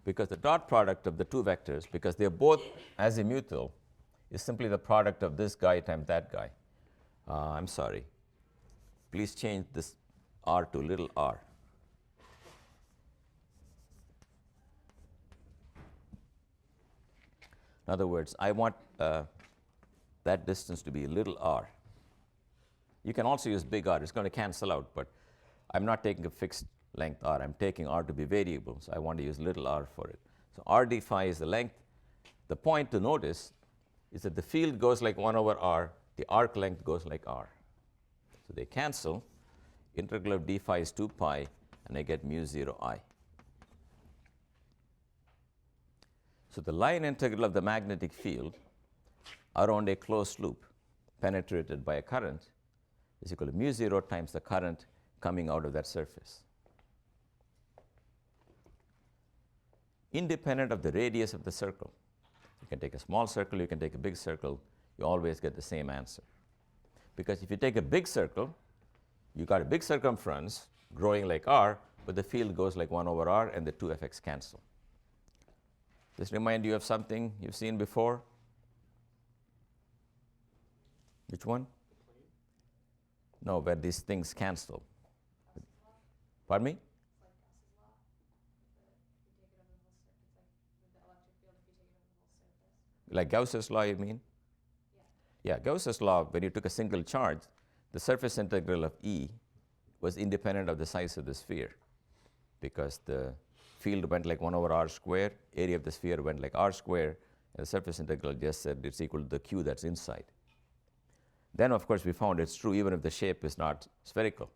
because the dot product of the two vectors, because they are both azimuthal, is simply the product of this guy times that guy. I'm sorry. Please change this r to little r. In other words, I want that distance to be little r. You can also use big R. It's going to cancel out, but I'm not taking a fixed length r. I'm taking r to be variable, so I want to use little r for it. So r d phi is the length. The point to notice is that the field goes like 1 over r, the arc length goes like r. So they cancel. Integral of d phi is 2 pi, and I get mu 0 I. So the line integral of the magnetic field around a closed loop penetrated by a current is equal to mu 0 times the current coming out of that surface, independent of the radius of the circle. You can take a small circle, you can take a big circle, you always get the same answer. Because if you take a big circle, you got a big circumference growing like r, but the field goes like 1 over r, and the two effects cancel. This remind you of something you've seen before? Which one? No, where these things cancel. Pardon me? Like Gauss's law, you mean? Yeah, Gauss's law, when you took a single charge, the surface integral of E was independent of the size of the sphere, because the field went like 1 over r squared, area of the sphere went like r squared, and the surface integral just said it's equal to the q that's inside. Then, of course, we found it's true even if the shape is not spherical.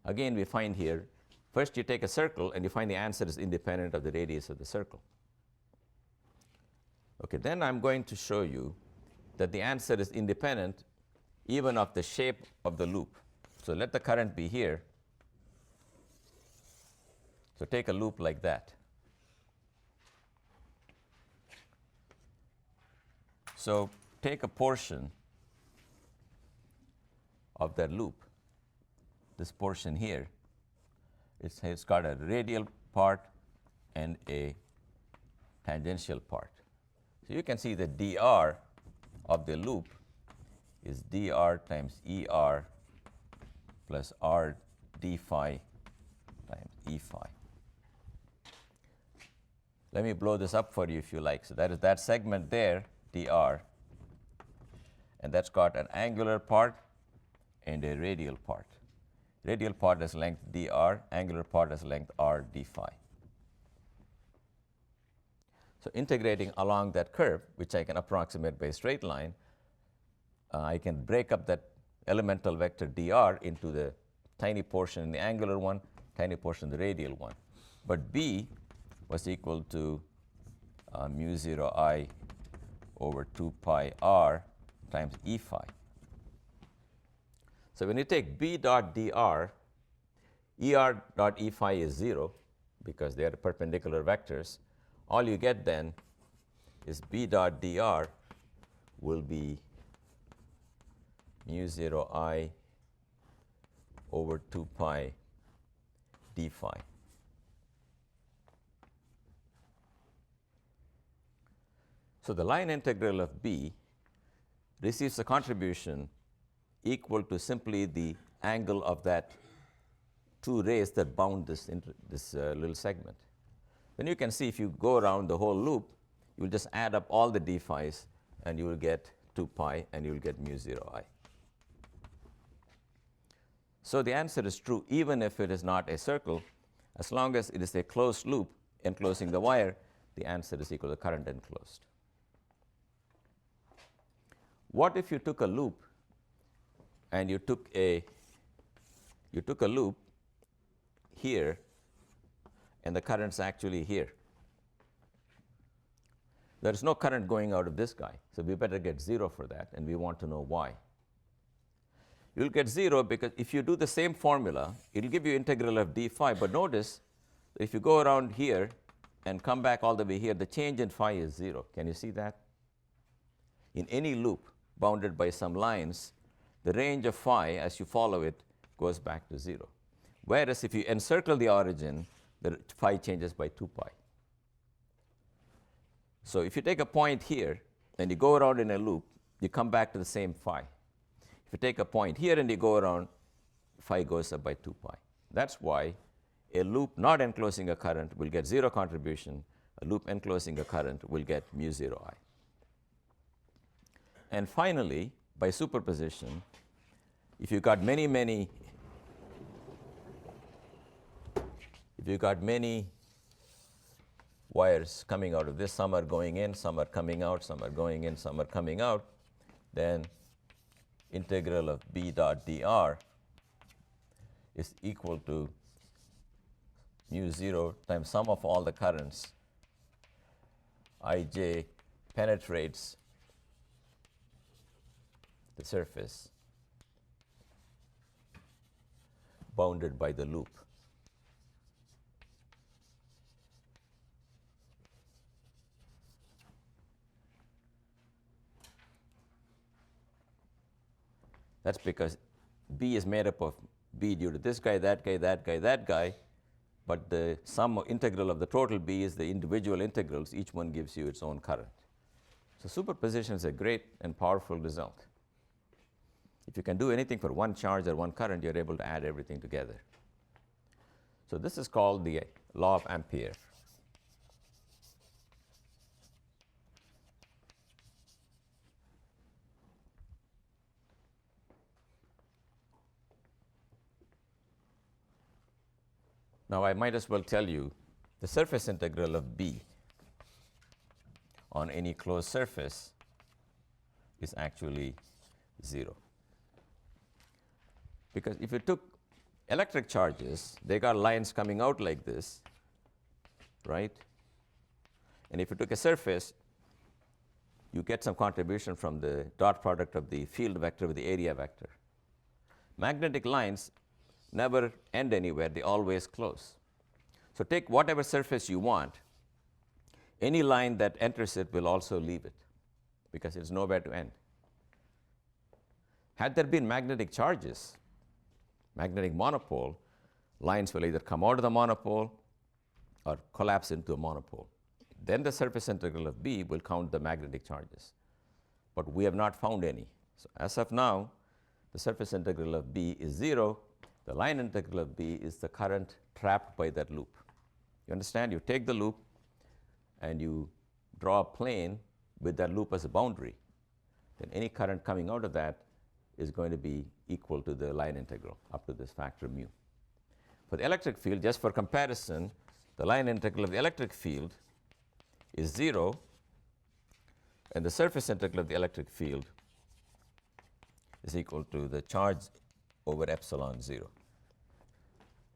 Again, we find here, first you take a circle and you find the answer is independent of the radius of the circle. Okay, then I'm going to show you that the answer is independent even of the shape of the loop. So let the current be here. So take a loop like that. So take a portion of that loop, this portion here. It's got a radial part and a tangential part. So you can see the dr of the loop is dr times er plus r d phi times e phi. Let me blow this up for you if you like. So that is that segment there, dr, and that's got an angular part and a radial part. Radial part has length dr, angular part has length r d phi. So integrating along that curve, which I can approximate by a straight line, I can break up that elemental vector dr into the tiny portion in the angular one, tiny portion in the radial one. But b was equal to mu 0 I over 2 pi r times e phi. So when you take b dot dr, er dot e phi is 0 because they are perpendicular vectors. All you get then is b dot dr will be mu 0 I over 2 pi d phi. So the line integral of b receives a contribution equal to simply the angle of that two rays that bound this little segment. Then you can see if you go around the whole loop, you will just add up all the d phi's and you will get 2 pi and you will get mu 0 I. So the answer is true even if it is not a circle. As long as it is a closed loop enclosing the wire, the answer is equal to current enclosed. What if you took a loop and you took a loop here and the current's actually here? There is no current going out of this guy, so we better get 0 for that, and we want to know why. You'll get 0 because if you do the same formula, it'll give you integral of d phi, but notice if you go around here and come back all the way here, the change in phi is 0. Can you see that? In any loop bounded by some lines, the range of phi as you follow it goes back to 0. Whereas if you encircle the origin, the phi changes by 2 pi. So if you take a point here and you go around in a loop, you come back to the same phi. If you take a point here and you go around, phi goes up by 2 pi. That's why a loop not enclosing a current will get 0 contribution. A loop enclosing a current will get mu 0 I. And finally, by superposition, if you got many wires coming out of this, some are going in, some are coming out, some are going in, some are coming out, then integral of b dot dr is equal to mu 0 times sum of all the currents ij penetrates the surface bounded by the loop. That's because B is made up of B due to this guy, that guy, that guy, that guy, but the sum integral of the total B is the individual integrals. Each one gives you its own current. So superposition is a great and powerful result. If you can do anything for one charge or one current, you're able to add everything together. So this is called the law of Ampere. Now I might as well tell you the surface integral of B on any closed surface is actually 0. Because if you took electric charges, they got lines coming out like this, right? And if you took a surface, you get some contribution from the dot product of the field vector with the area vector. Magnetic lines never end anywhere, they always close. So take whatever surface you want, any line that enters it will also leave it because it's nowhere to end. Had there been magnetic charges, magnetic monopole, lines will either come out of the monopole or collapse into a monopole. Then the surface integral of B will count the magnetic charges. But we have not found any. So as of now, the surface integral of B is 0. The line integral of B is the current trapped by that loop. You understand? You take the loop and you draw a plane with that loop as a boundary. Then any current coming out of that is going to be equal to the line integral up to this factor mu. For the electric field, just for comparison, the line integral of the electric field is 0, and the surface integral of the electric field is equal to the charge over epsilon 0.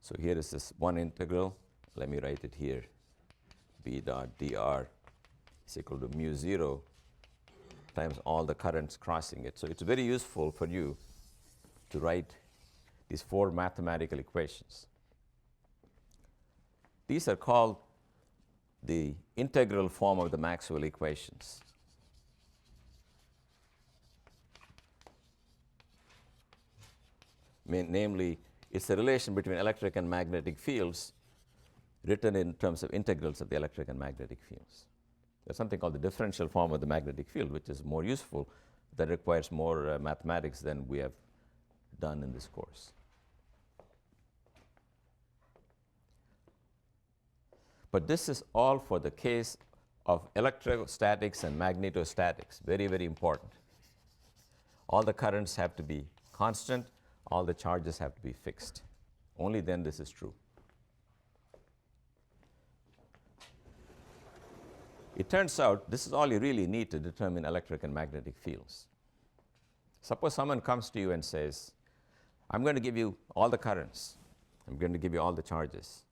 So here is this one integral. Let me write it here. B dot dr is equal to mu 0 times all the currents crossing it. So it's very useful for you to write these 4 mathematical equations. These are called the integral form of the Maxwell equations. Namely, it's the relation between electric and magnetic fields written in terms of integrals of the electric and magnetic fields. There's something called the differential form of the magnetic field, which is more useful, that requires more mathematics than we have done in this course. But this is all for the case of electrostatics and magnetostatics. Very, very important. All the currents have to be constant. All the charges have to be fixed. Only then this is true. It turns out this is all you really need to determine electric and magnetic fields. Suppose someone comes to you and says, I'm going to give you all the currents. I'm going to give you all the charges.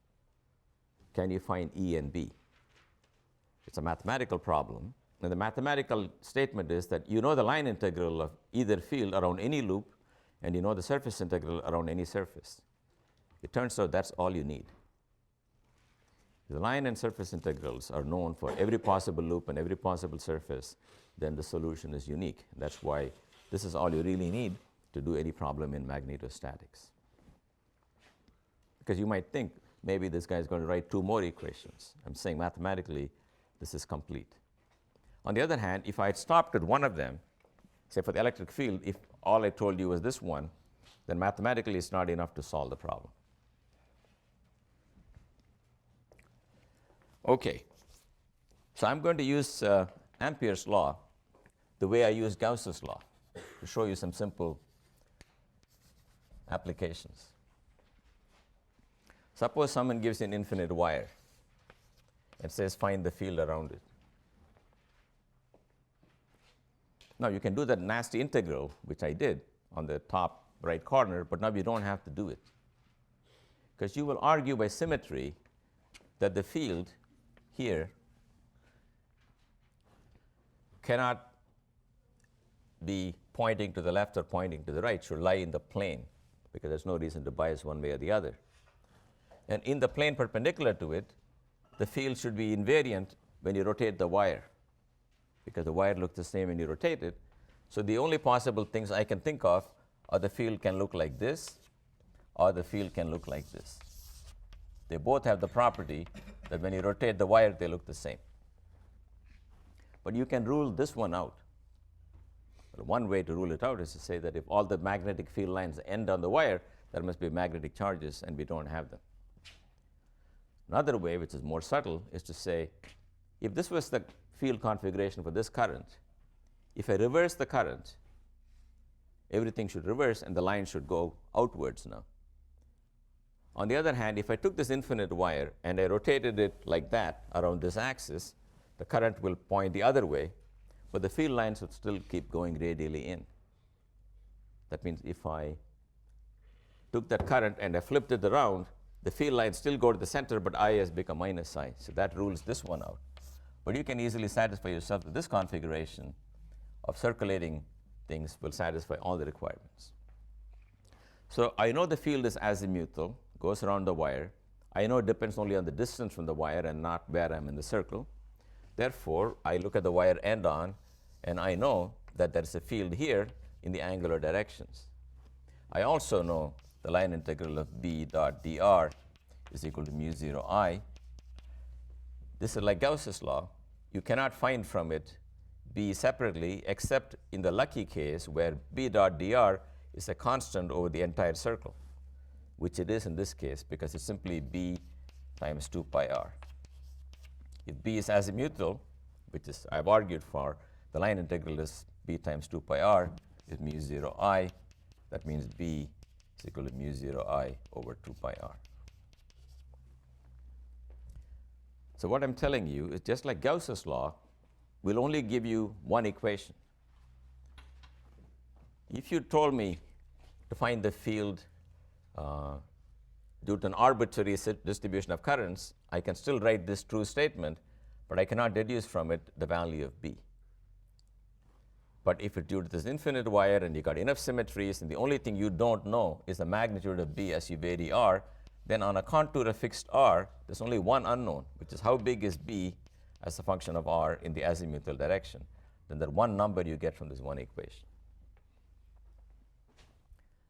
Can you find E and B? It's a mathematical problem. And the mathematical statement is that you know the line integral of either field around any loop, and you know the surface integral around any surface. It turns out that's all you need. The line and surface integrals are known for every possible loop and every possible surface, then the solution is unique. That's why this is all you really need to do any problem in magnetostatics. Because you might think maybe this guy is going to write 2 more equations. I'm saying mathematically this is complete. On the other hand, if I had stopped at one of them, say for the electric field, if all I told you was this one, then mathematically it's not enough to solve the problem. Okay, so I'm going to use Ampere's law the way I use Gauss's law to show you some simple applications. Suppose someone gives you an infinite wire and says find the field around it. Now you can do that nasty integral, which I did on the top right corner, but now you don't have to do it. Because you will argue by symmetry that the field here cannot be pointing to the left or pointing to the right should lie in the plane, because there's no reason to bias one way or the other. And in the plane perpendicular to it, the field should be invariant when you rotate the wire, because the wire looks the same when you rotate it. So the only possible things I can think of are the field can look like this, or the field can look like this. They both have the property that when you rotate the wire, they look the same. But you can rule this one out. Well, one way to rule it out is to say that if all the magnetic field lines end on the wire, there must be magnetic charges, and we don't have them. Another way, which is more subtle, is to say, if this was the field configuration for this current, if I reverse the current, everything should reverse and the line should go outwards now. On the other hand, if I took this infinite wire and I rotated it like that around this axis, the current will point the other way, but the field lines would still keep going radially in. That means if I took that current and I flipped it around, the field lines still go to the center, but I has become minus I. So that rules this one out. But you can easily satisfy yourself that this configuration of circulating things will satisfy all the requirements. So I know the field is azimuthal, goes around the wire. I know it depends only on the distance from the wire and not where I'm in the circle. Therefore, I look at the wire end on, and I know that there's a field here in the angular directions. I also know the line integral of B dot dr is equal to mu 0 I. This is like Gauss's law. You cannot find from it B separately, except in the lucky case where B dot dr is a constant over the entire circle, which it is in this case because it's simply B times 2 pi r. If B is azimuthal, which is I've argued for, the line integral is B times 2 pi r is mu 0 I. That means B is equal to mu 0 I over 2 pi r. So what I'm telling you is just like Gauss's law, will only give you one equation. If you told me to find the field due to an arbitrary distribution of currents, I can still write this true statement, but I cannot deduce from it the value of B. But if it's due to this infinite wire and you got enough symmetries and the only thing you don't know is the magnitude of B as you vary R, then on a contour of fixed R, there's only one unknown, which is how big is B as a function of R in the azimuthal direction. Then the one number you get from this one equation.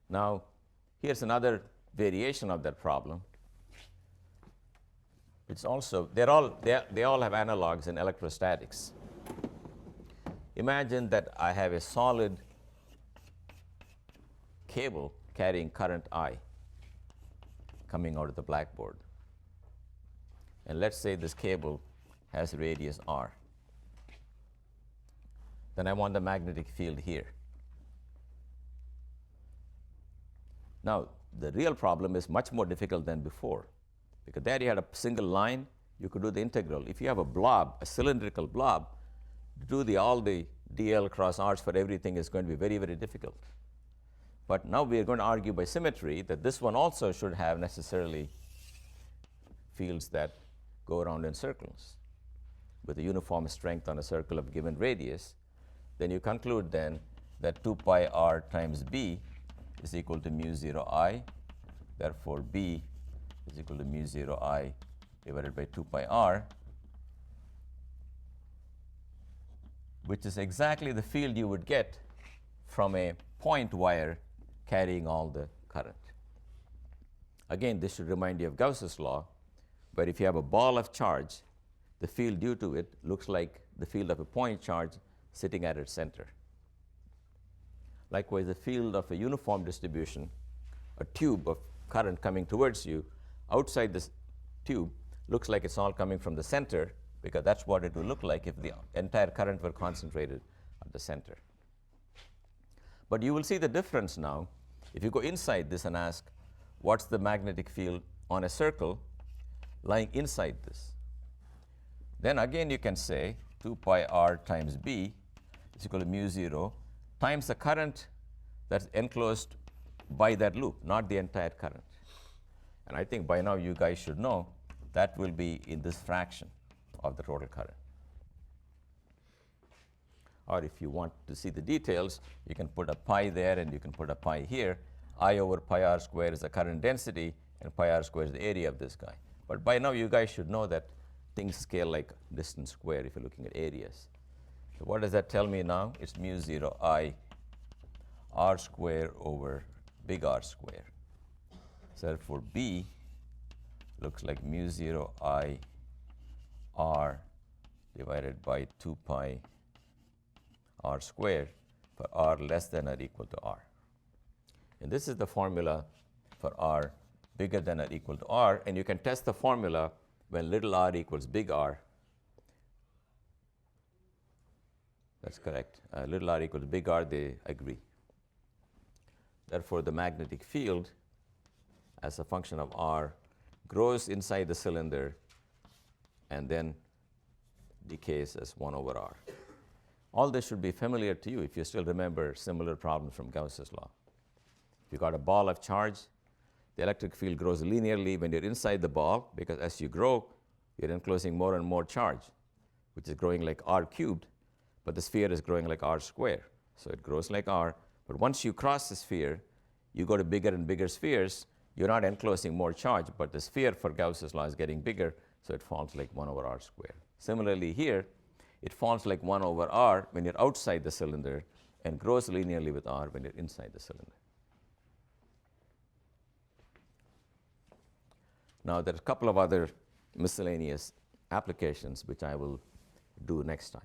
Now, here's another variation of that problem. It's also, they all have analogs in electrostatics. Imagine that I have a solid cable carrying current I coming out of the blackboard. And let's say this cable has radius r. Then I want the magnetic field here. Now, the real problem is much more difficult than before, because there you had a single line, you could do the integral. If you have a blob, a cylindrical blob, to do all the dl cross r's for everything is going to be very, very difficult. But now we are going to argue by symmetry that this one also should have necessarily fields that go around in circles with a uniform strength on a circle of given radius. Then you conclude then that 2 pi r times B is equal to mu 0 I. Therefore, B is equal to mu 0 I divided by 2 pi r, which is exactly the field you would get from a point wire carrying all the current. Again, this should remind you of Gauss's law, where if you have a ball of charge, the field due to it looks like the field of a point charge sitting at its center. Likewise, the field of a uniform distribution, a tube of current coming towards you, outside this tube looks like it's all coming from the center, because that's what it would look like if the entire current were concentrated at the center. But you will see the difference now if you go inside this and ask, what's the magnetic field on a circle lying inside this? Then again you can say 2 pi r times B is equal to mu 0 times the current that's enclosed by that loop, not the entire current. And I think by now you guys should know that will be in this fraction of the total current. Or if you want to see the details, you can put a pi there and you can put a pi here. I over pi r squared is the current density, and pi r squared is the area of this guy. But by now, you guys should know that things scale like distance squared if you're looking at areas. So what does that tell me now? It's mu 0 I r squared over big R squared. So therefore, B looks like mu 0 I r divided by 2 pi r squared for r less than or equal to r. And this is the formula for r bigger than or equal to r. And you can test the formula when little r equals big R. That's correct. Little r equals big R, they agree. Therefore, the magnetic field as a function of r grows inside the cylinder and then decays as 1 over r. All this should be familiar to you if you still remember similar problems from Gauss's law. If you got a ball of charge, the electric field grows linearly when you're inside the ball, because as you grow, you're enclosing more and more charge, which is growing like r cubed, but the sphere is growing like r squared. So it grows like r, but once you cross the sphere, you go to bigger and bigger spheres. You're not enclosing more charge, but the sphere for Gauss's law is getting bigger, so it falls like 1 over r squared. Similarly here, it falls like 1 over r when you're outside the cylinder and grows linearly with r when you're inside the cylinder. Now, there are a couple of other miscellaneous applications which I will do next time.